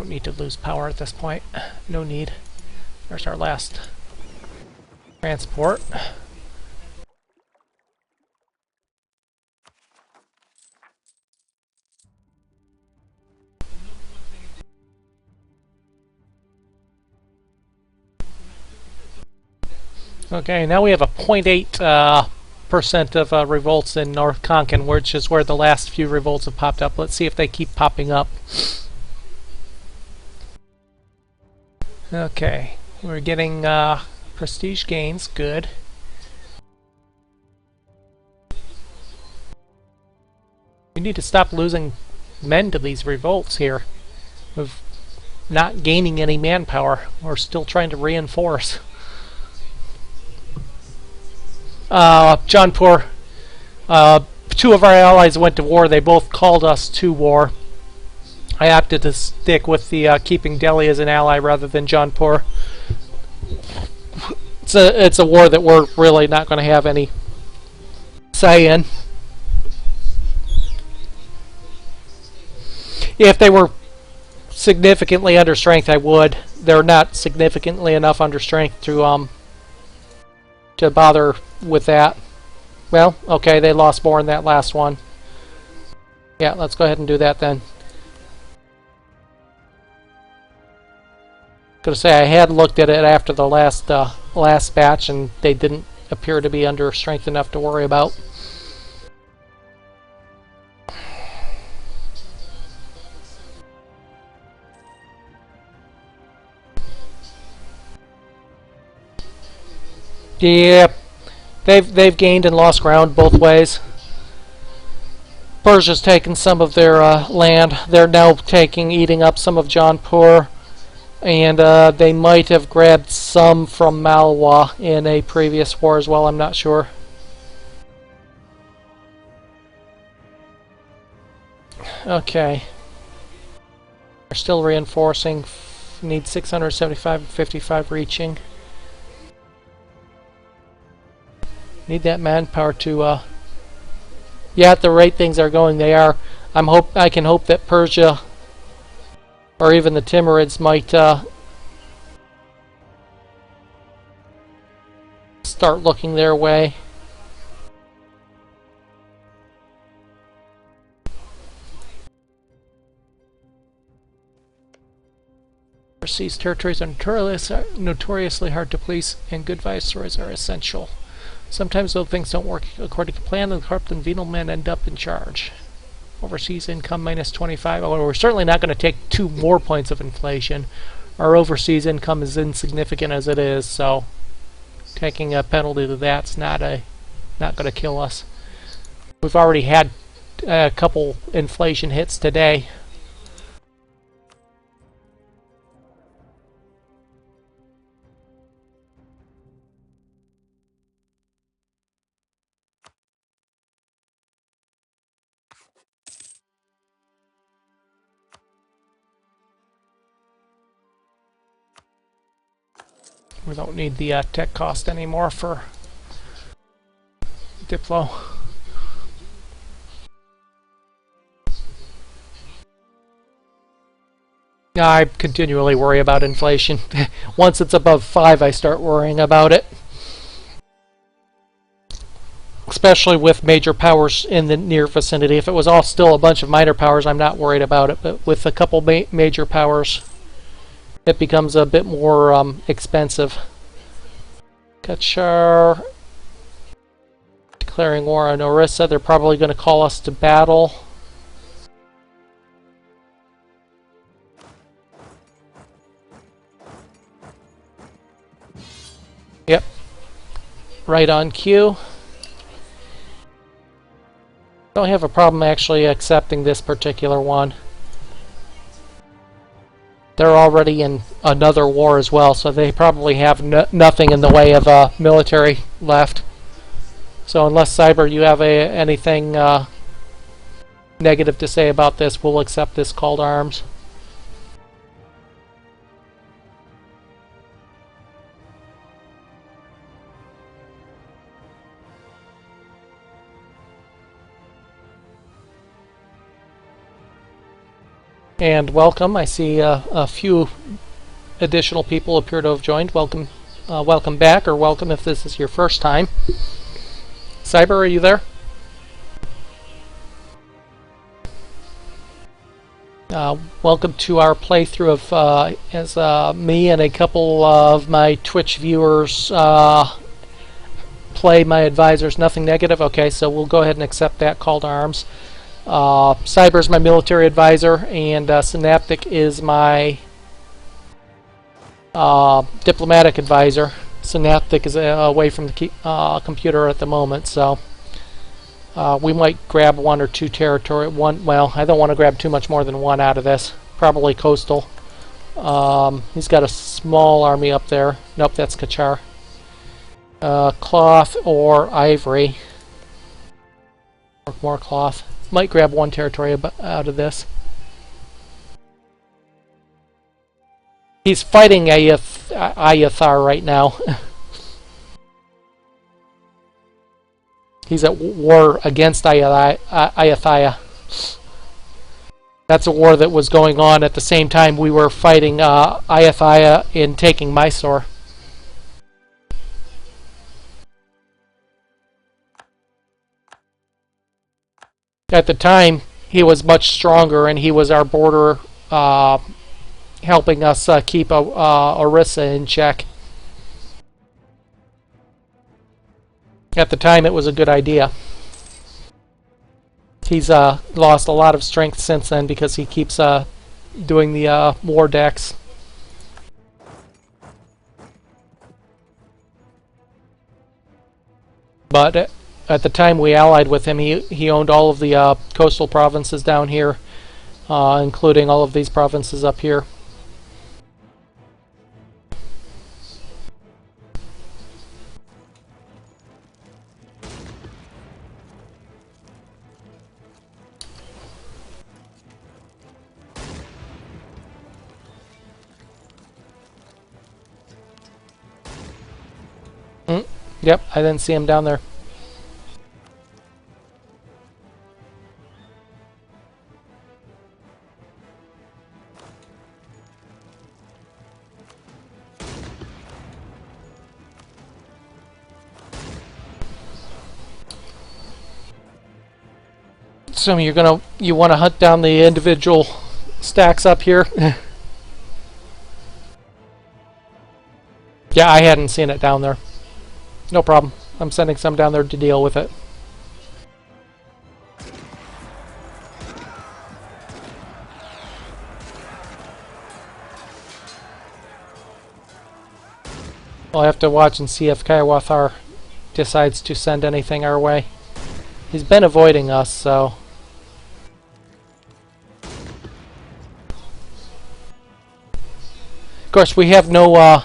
need to lose power at this point. No need. There's our last transport. Okay, now we have a 0.8% of revolts in North Konkan, which is where the last few revolts have popped up. Let's see if they keep popping up. Okay, we're getting prestige gains, good. We need to stop losing men to these revolts here. We've not gaining any manpower. We're still trying to reinforce. Jaunpur, two of our allies went to war. They both called us to war. I opted to stick with the keeping Delhi as an ally rather than Jaunpur. It's a war that we're really not going to have any say in. If they were significantly under strength, I would. They're not significantly enough under strength to bother with that. Well, okay, they lost more in that last one. Yeah, let's go ahead and do that then. Gonna say I had looked at it after the last batch, and they didn't appear to be under strength enough to worry about. Yeah, they've gained and lost ground both ways. Persia's taken some of their land. They're now eating up some of Jaunpur, and they might have grabbed some from Malwa in a previous war as well. I'm not sure. Okay, we're still reinforcing. Need 675 and 55 reaching. Need that manpower to yeah, at the rate things are going, they are. I can hope that Persia or even the Timurids might start looking their way. Overseas territories are notoriously hard to police, and good viceroys are essential. Sometimes though things don't work according to plan, the corrupt and venal men end up in charge. Overseas income minus 25. Oh, we're certainly not going to take 2 more points of inflation. Our overseas income is insignificant as it is, so taking a penalty to that's not going to kill us. We've already had a couple inflation hits today. We don't need the tech cost anymore for Diplo. I continually worry about inflation. Once it's above 5, I start worrying about it. Especially with major powers in the near vicinity. If it was all still a bunch of minor powers, I'm not worried about it. But with a couple major powers, it becomes a bit more expensive. Kachar declaring war on Orissa. They're probably going to call us to battle. Yep. Right on cue. Don't have a problem actually accepting this particular one. They're already in another war as well, so they probably have nothing in the way of military left. So unless Cyber, you have anything negative to say about this, we'll accept this call to arms. And welcome. I see a few additional people appear to have joined. Welcome, welcome back, or welcome if this is your first time. Cyber, are you there? Welcome to our playthrough of as me and a couple of my Twitch viewers play my advisors. Nothing negative. Okay, so we'll go ahead and accept that call to arms. Cyber is my military advisor, and Synaptic is my diplomatic advisor. Synaptic is away from the computer at the moment, so we might grab 1 or 2 territory. Well, I don't want to grab too much more than 1 out of this. Probably coastal. He's got a small army up there. Nope, that's Kachar. Cloth or ivory. Or more cloth. Might grab one territory out of this. He's fighting Ayathar right now. He's at war against Ayathaya. That's a war that was going on at the same time we were fighting Ayathaya in taking Mysore. At the time, he was much stronger, and he was our border, helping us keep Orissa in check. At the time, it was a good idea. He's lost a lot of strength since then because he keeps doing the war decks. But at the time we allied with him, he owned all of the coastal provinces down here, including all of these provinces up here. Yep, I didn't see him down there. So you want to hunt down the individual stacks up here? Yeah, I hadn't seen it down there. No problem. I'm sending some down there to deal with it. We'll have to watch and see if Kaiwathar decides to send anything our way. He's been avoiding us, so... Of course, we have no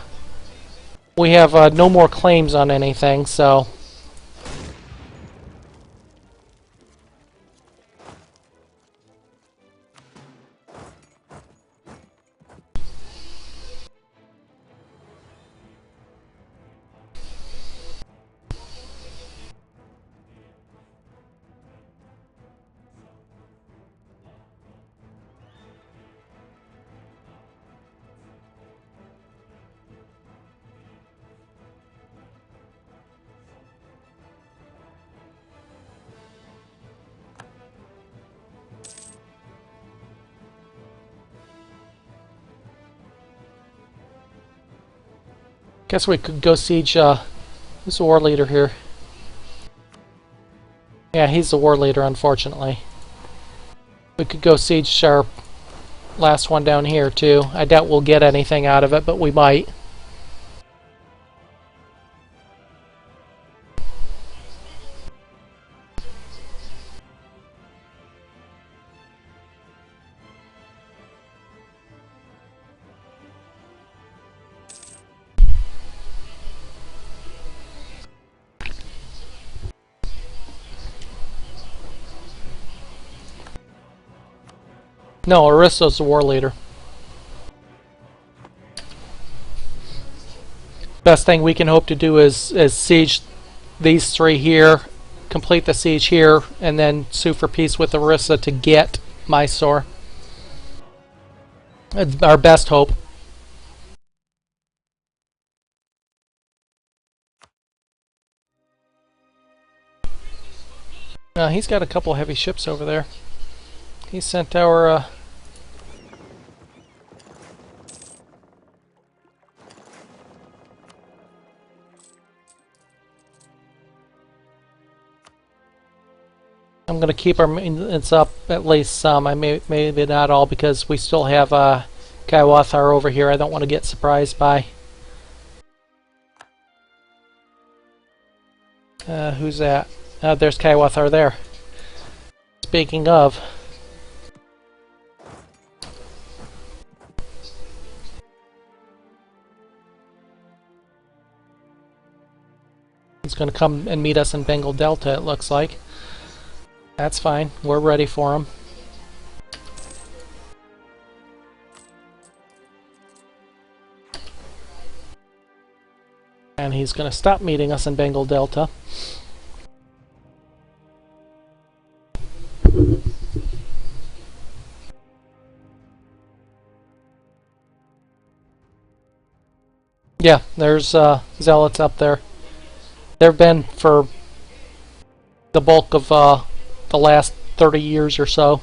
more claims on anything, so... Guess we could go siege, who's the war leader here? Yeah, he's the war leader, unfortunately. We could go siege our last one down here, too. I doubt we'll get anything out of it, but we might. No, Arisso's the war leader. Best thing we can hope to do is siege these three here, complete the siege here, and then sue for peace with Orissa to get Mysore. It's our best hope. He's got a couple heavy ships over there. He sent our... I'm going to keep our maintenance up at least some. Maybe not all, because we still have Kaiwathar over here I don't want to get surprised by. Who's that? There's Kaiwathar there. Speaking of... He's going to come and meet us in Bengal Delta, it looks like. That's fine. We're ready for him. And he's going to stop meeting us in Bengal Delta. Yeah, there's zealots up there. They've been for the bulk of the last 30 years or so.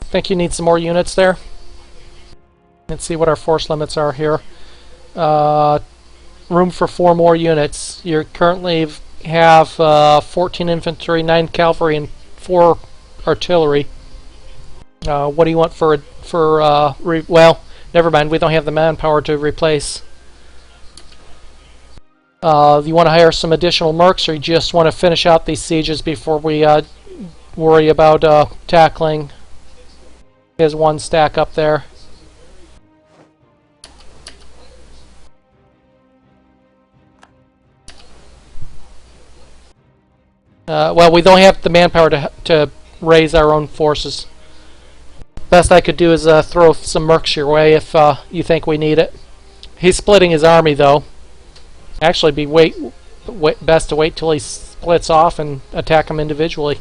Think you need some more units there? Let's see what our force limits are here. Room for 4 more units. You currently have 14 infantry, 9 cavalry, and 4 artillery. What do you want for well, never mind. We don't have the manpower to replace. You want to hire some additional mercs, or you just want to finish out these sieges before we worry about tackling his one stack up there? Well, we don't have the manpower to raise our own forces. Best I could do is throw some mercs your way if you think we need it. He's splitting his army, though. Actually, be best to wait till he splits off and attack them individually.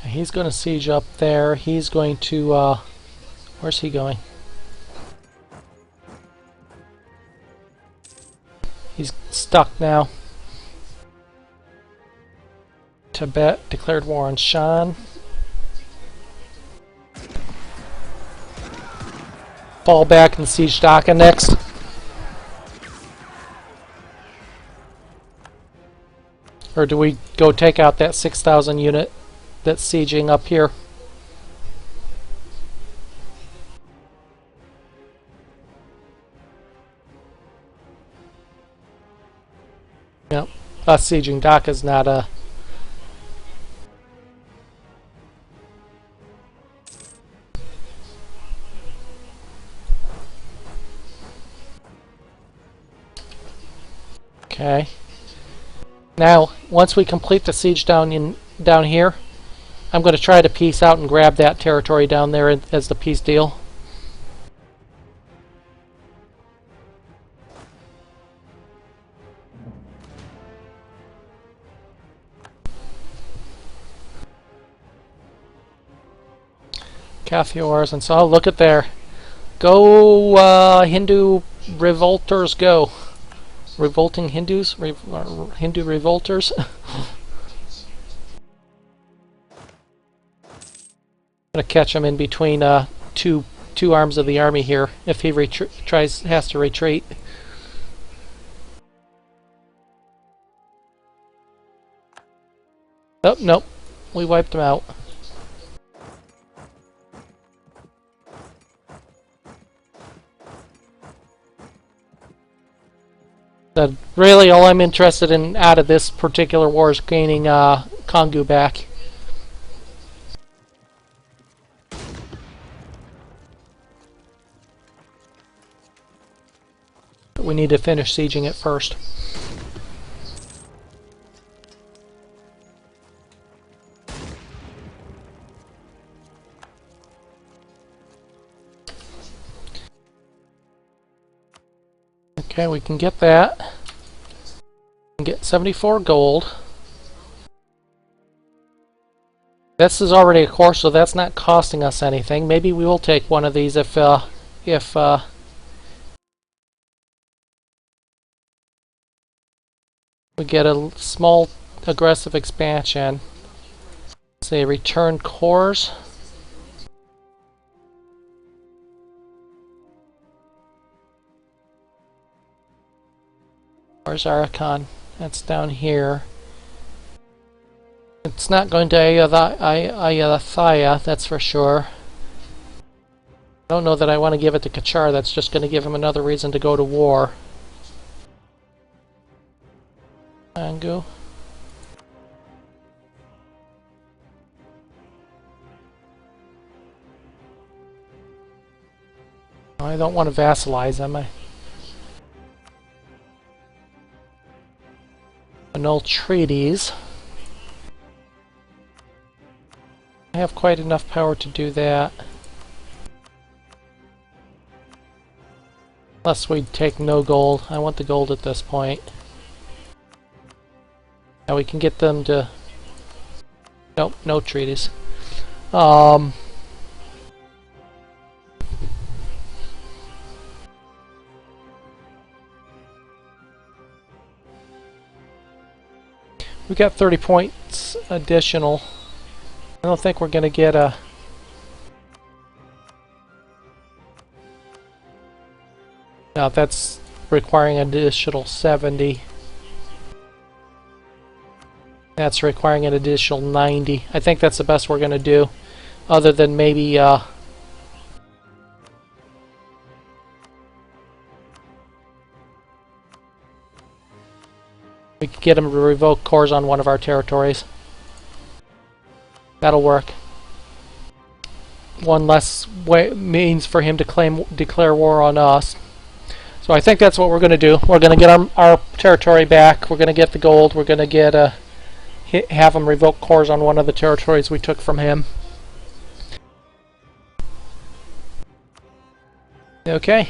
He's going to siege up there. He's going to... where's he going? He's stuck now. Tibet declared war on Shan. Fall back and siege Dhaka next. Or do we go take out that 6,000 unit that's sieging up here? Yep, us sieging Dhaka is not a... Okay. Now, once we complete the siege down here, I'm going to try to peace out and grab that territory down there as the peace deal. Kathiawars and so, look at there. Go, Hindu revolters, go. Revolting Hindus? Hindu revolters? I'm gonna catch him in between two arms of the army here if he has to retreat. Oh, nope. We wiped him out. Really, all I'm interested in out of this particular war is gaining Kongu back. But we need to finish sieging it first. Okay, we can get that. We can get 74 gold. This is already a course, so that's not costing us anything. Maybe we will take one of these if we get a small aggressive expansion. Say return cores. Where's Arakan? That's down here. It's not going to Ayathaya, that's for sure. I don't know that I want to give it to Kachar. That's just going to give him another reason to go to war. Angu. I don't want to vassalize him. Annul treaties. I have quite enough power to do that. Unless we take no gold. I want the gold at this point. Now we can get them to... Nope, no treaties. We got 30 points additional. I don't think we're going to get a... No, that's requiring an additional 70. That's requiring an additional 90. I think that's the best we're going to do. Other than maybe... we could get him to revoke cores on one of our territories. That'll work. One less means for him to declare war on us. So I think that's what we're going to do. We're going to get our territory back. We're going to get the gold. We're going to get have him revoke cores on one of the territories we took from him. Okay.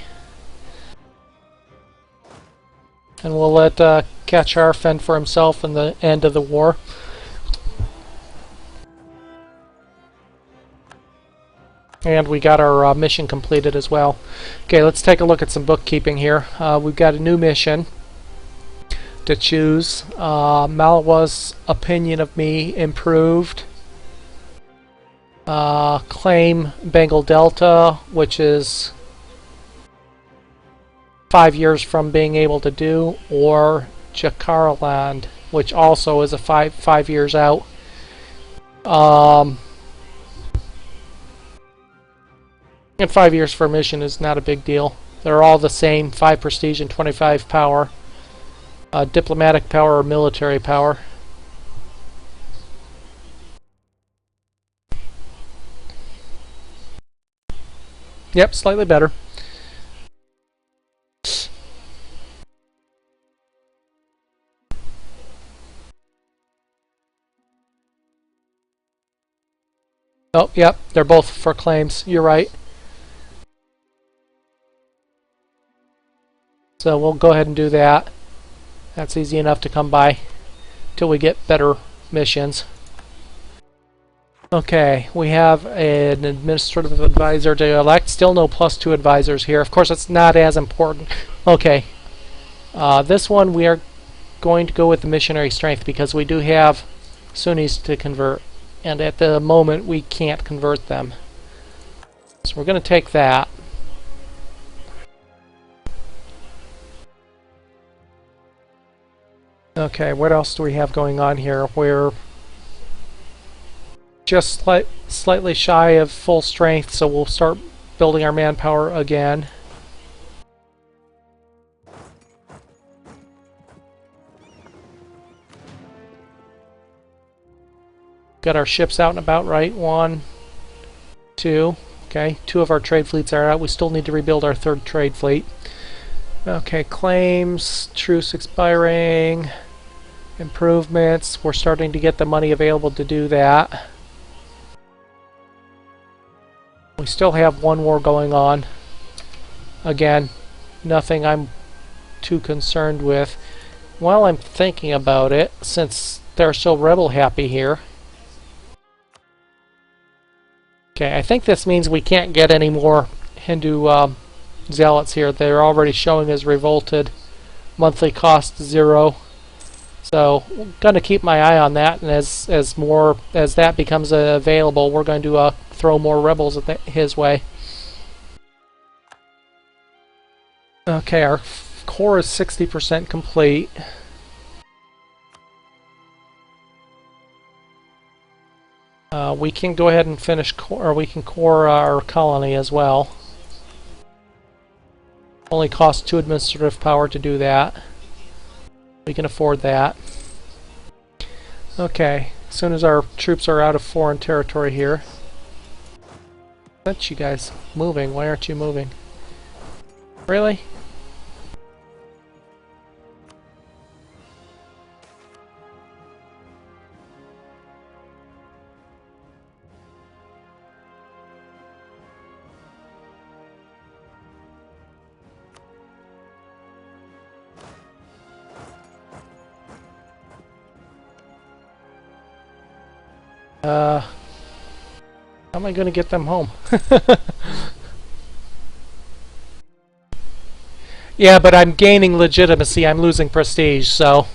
And we'll let Kachar fend for himself in the end of the war. And we got our mission completed as well. Okay, let's take a look at some bookkeeping here. We've got a new mission to choose. Malawa's opinion of me improved. Claim Bengal Delta, which is 5 years from being able to do, or Jakarland, which also is a five years out. And 5 years for a mission is not a big deal. They're all the same, 5 prestige and 25 power. Diplomatic power or military power. Yep, slightly better. Oh, yep, they're both for claims. You're right. So we'll go ahead and do that. That's easy enough to come by till we get better missions. Okay, we have an administrative advisor to elect. Still no +2 advisors here. Of course, it's not as important. Okay, this one we are going to go with the missionary strength because we do have Sunnis to convert. And at the moment, we can't convert them. So we're going to take that. Okay, what else do we have going on here? We're just slightly shy of full strength, so we'll start building our manpower again. Got our ships out and about, right? 1, 2. Okay, 2 of our trade fleets are out. We still need to rebuild our 3rd trade fleet. Okay, claims, truce expiring, improvements. We're starting to get the money available to do that. We still have 1 war going on. Again, nothing I'm too concerned with. While I'm thinking about it, since they're so rebel happy here. Okay, I think this means we can't get any more Hindu zealots here. They're already showing as revolted. Monthly cost 0. So I'm going to keep my eye on that, and as that becomes available, we're going to throw more rebels his way. Okay, our core is 60% complete. We can go ahead and finish core, or we can core our colony as well. Only costs 2 administrative power to do that. We can afford that. Okay, as soon as our troops are out of foreign territory here. That's you guys moving. Why aren't you moving? Really? How am I going to get them home? Yeah, but I'm gaining legitimacy. I'm losing prestige, so...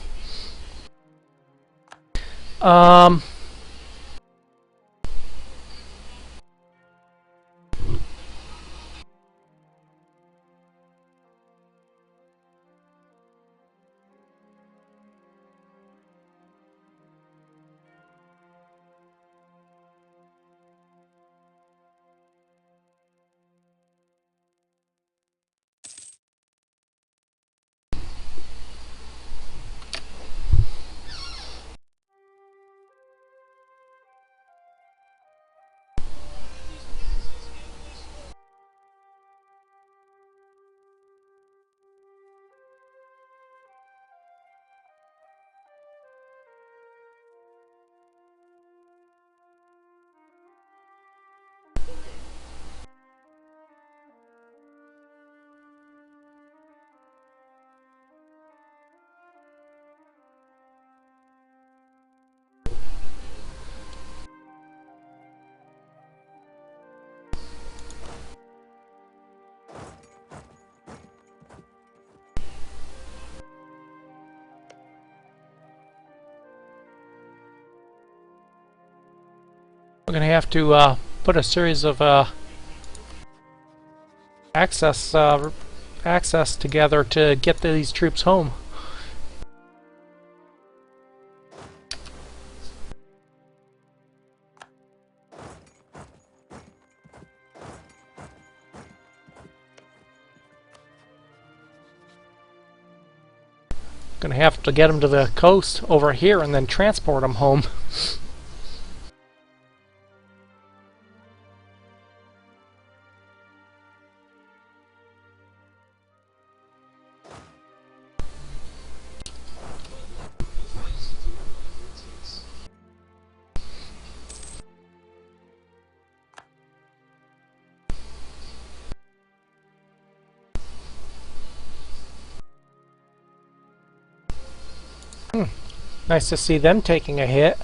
we're going to have to put a series of access together to get these troops home. Going to have to get them to the coast over here and then transport them home. Nice to see them taking a hit.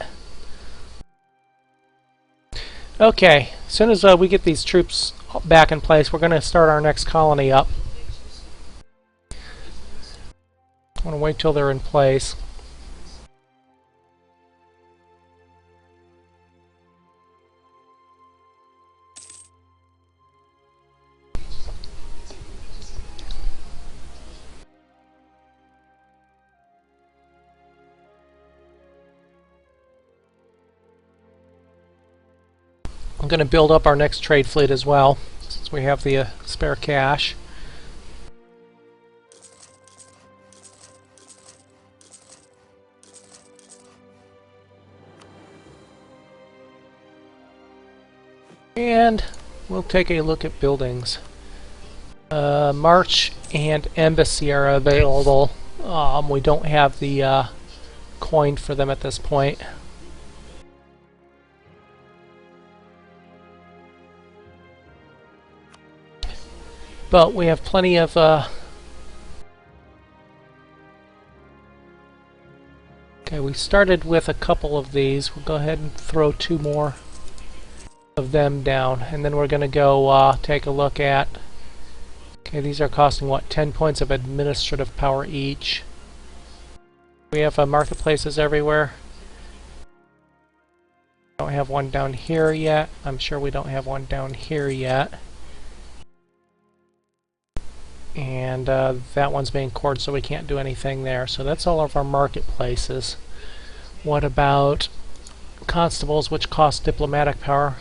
Okay, as soon as we get these troops back in place, we're going to start our next colony up. I want to wait till they're in place. I'm going to build up our next trade fleet as well, since we have the spare cash. And we'll take a look at buildings. March and Embassy are available. We don't have the coin for them at this point. But we have plenty of okay, we started with a couple of these. We'll go ahead and throw 2 more of them down, and then we're going to go take a look at... Okay, these are costing, what, 10 points of administrative power each. We have marketplaces everywhere. Don't have one down here yet. I'm sure we don't have one down here yet. And that one's being cored, so we can't do anything there. So that's all of our marketplaces. What about constables, which cost diplomatic power?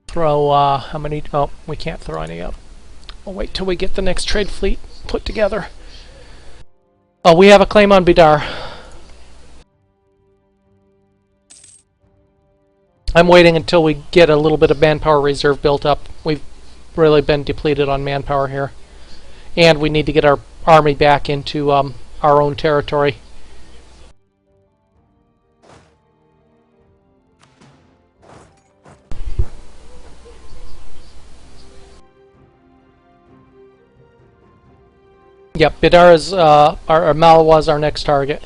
Throw how many? Oh, we can't throw any up. We'll wait till we get the next trade fleet put together. Oh, we have a claim on Bidar. I'm waiting until we get a little bit of manpower reserve built up. We've really been depleted on manpower here. And we need to get our army back into our own territory. Yep, Bidar is our Malawa is our next target.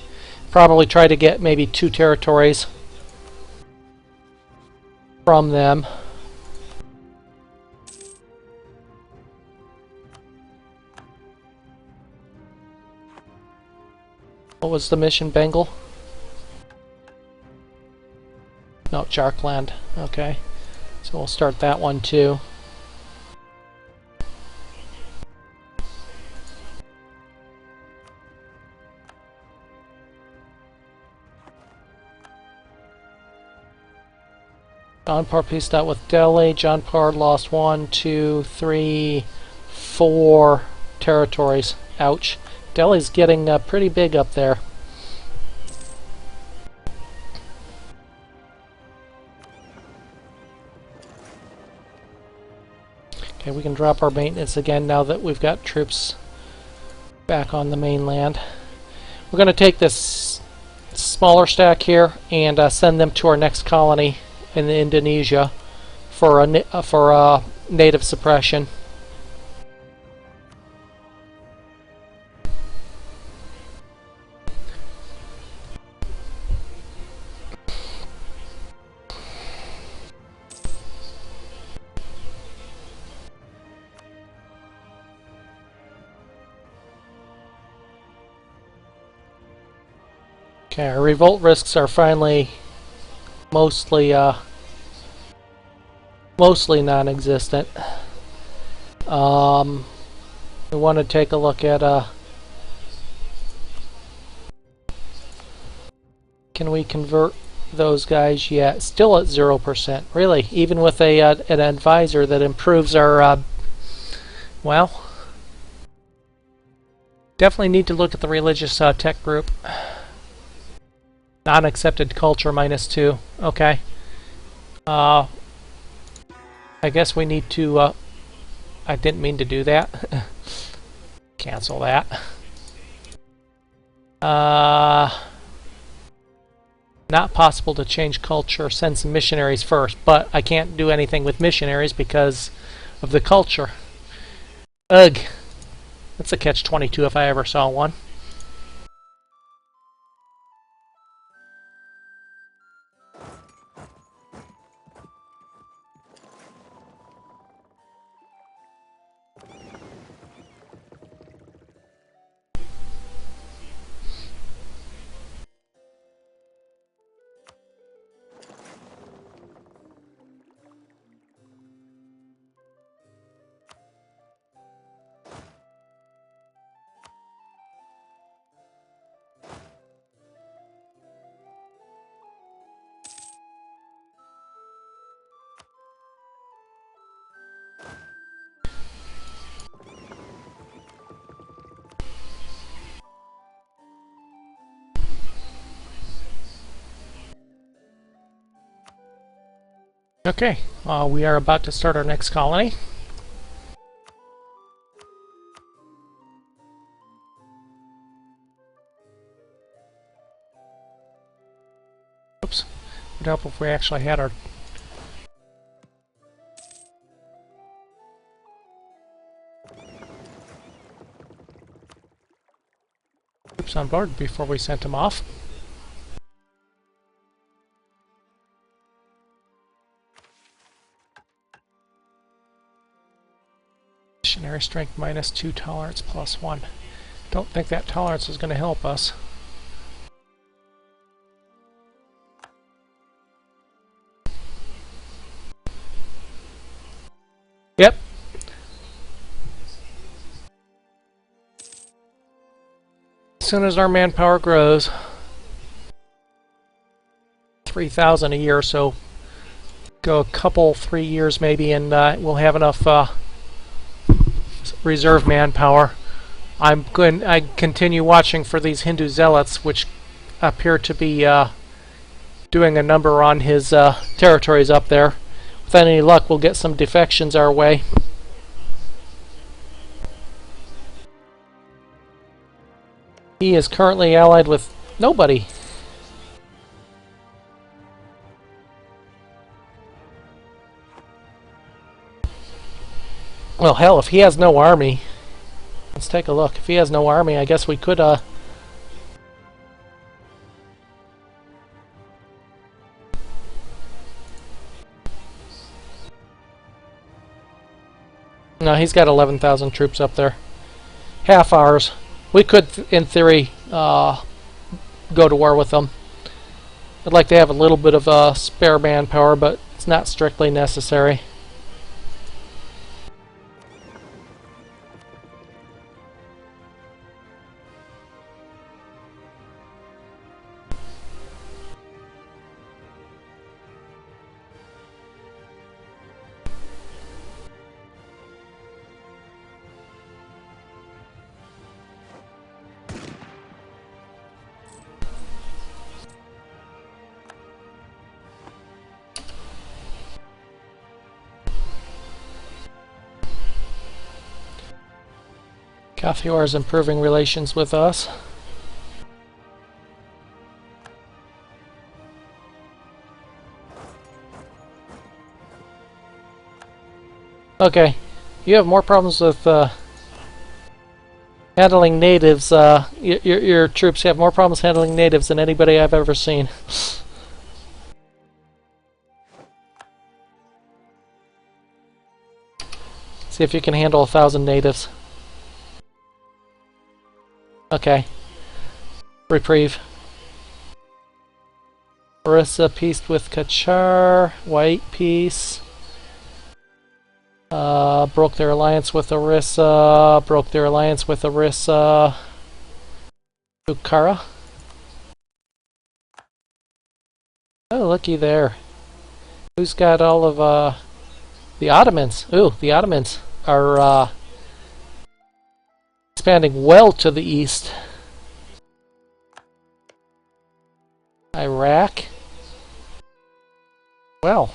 Probably try to get maybe 2 territories from them. What was the mission, Bengal? No, Jarkland. Okay. So we'll start that one too. Jaunpur pieced out with Delhi. Jaunpur lost 1, 2, 3, 4 territories. Ouch. Delhi's getting pretty big up there. Okay, we can drop our maintenance again now that we've got troops back on the mainland. We're going to take this smaller stack here and send them to our next colony in Indonesia for native suppression. Okay, our revolt risks are finally mostly non-existent. We want to take a look at can we convert those guys yet? Still at 0%. Really, even with an advisor that improves our well, definitely need to look at the religious tech group. Non-accepted culture -2. Okay. I guess we need to... I didn't mean to do that. Cancel that. Not possible to change culture. Send some missionaries first, but I can't do anything with missionaries because of the culture. Ugh. That's a catch-22 if I ever saw one. Okay, we are about to start our next colony. Oops. It would help if we actually had our... troops on board before we sent them off. Missionary strength -2, tolerance +1. Don't think that tolerance is going to help us. Yep. soon as our manpower grows, 3,000 a year, so go a couple, 3 years maybe, and we'll have enough reserve manpower. I continue watching for these Hindu zealots, which appear to be doing a number on his territories up there. With any luck, we'll get some defections our way. He is currently allied with nobody. Well, hell, if he has no army, let's take a look. If he has no army, I guess we could, no, he's got 11,000 troops up there. Half ours. We could, in theory, go to war with them. I'd like to have a little bit of spare manpower, but it's not strictly necessary. Kathior is improving relations with us. Okay, you have more problems with handling natives. Your troops have more problems handling natives than anybody I've ever seen. See if you can handle 1,000 natives. Okay. Reprieve. Orissa peaced with Kachar. White peace. Broke their alliance with Orissa. Broke their alliance with Orissa. Bukhara. Oh, looky there. Who's got all of the Ottomans? Ooh, the Ottomans are expanding well to the east. Iraq. Well.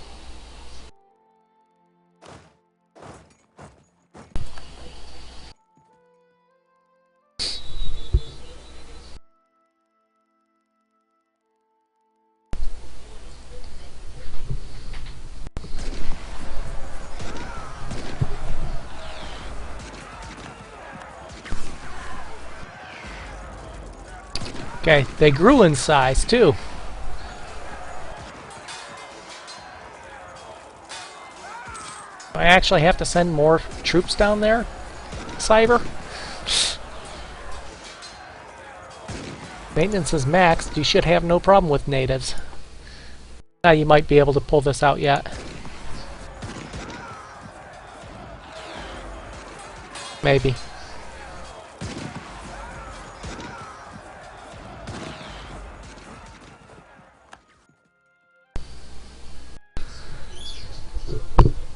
Okay, they grew in size too. I actually have to send more troops down there, Cyber? Maintenance is maxed. You should have no problem with natives. Now you might be able to pull this out yet. Maybe.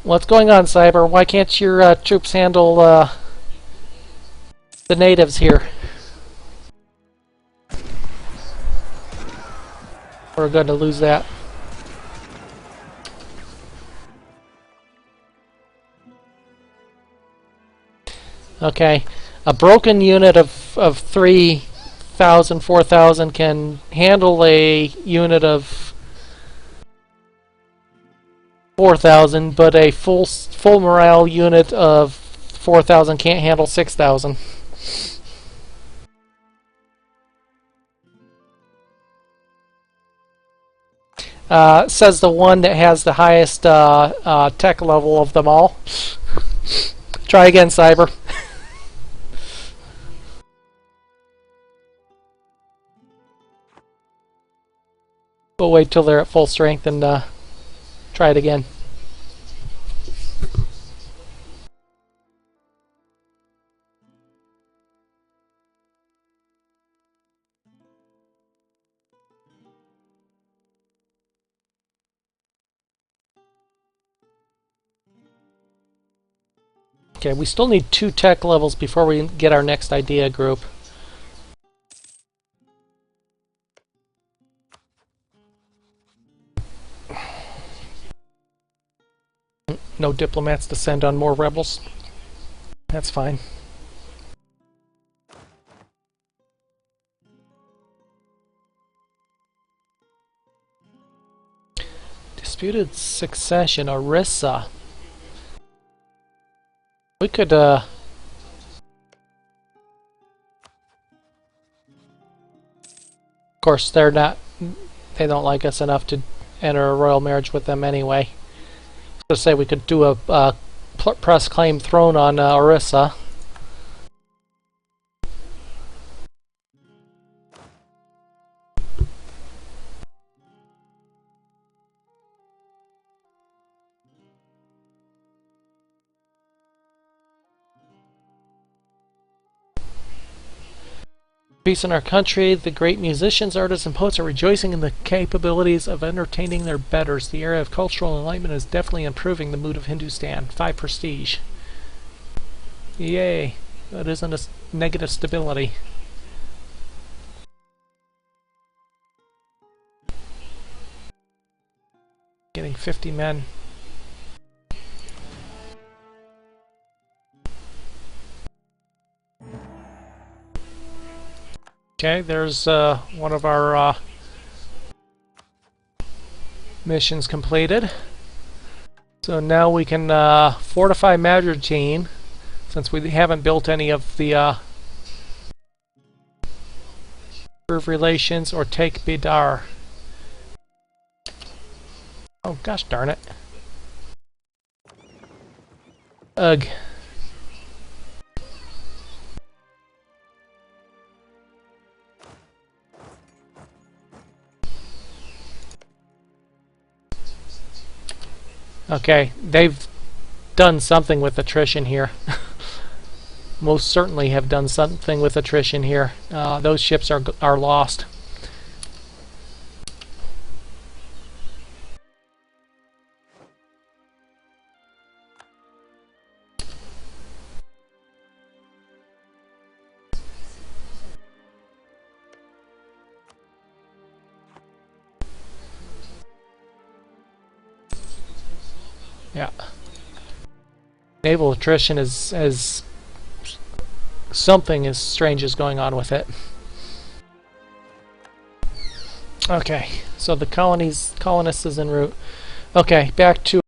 What's going on, Cyber? Why can't your troops handle the natives here? We're going to lose that. Okay. A broken unit of 3,000, 4,000 can handle a unit of 4,000, but a full morale unit of 4,000 can't handle 6,000. Says the one that has the highest tech level of them all. Try again, Cyber. We'll wait till they're at full strength and try it again. Okay, we still need 2 tech levels before we get our next idea group. No diplomats to send on more rebels. That's fine. Disputed succession, Orissa. We could, of course, they don't like us enough to enter a royal marriage with them anyway. So say we could do a press claim throne on Orissa. Peace in our country. The great musicians, artists, and poets are rejoicing in the capabilities of entertaining their betters. The area of cultural enlightenment is definitely improving the mood of Hindustan. 5 prestige. Yay. That isn't a negative stability. Getting 50 men. Okay, there's one of our missions completed. So now we can fortify Madrigine, since we haven't built any of the improve relations, or take Bidar. Oh gosh darn it. Ugh. Okay, they've done something with attrition here. Most certainly have done something with attrition here. Those ships are lost. Yeah. Naval attrition is something as strange is going on with it. Okay, so the colonist is en route. Okay, back to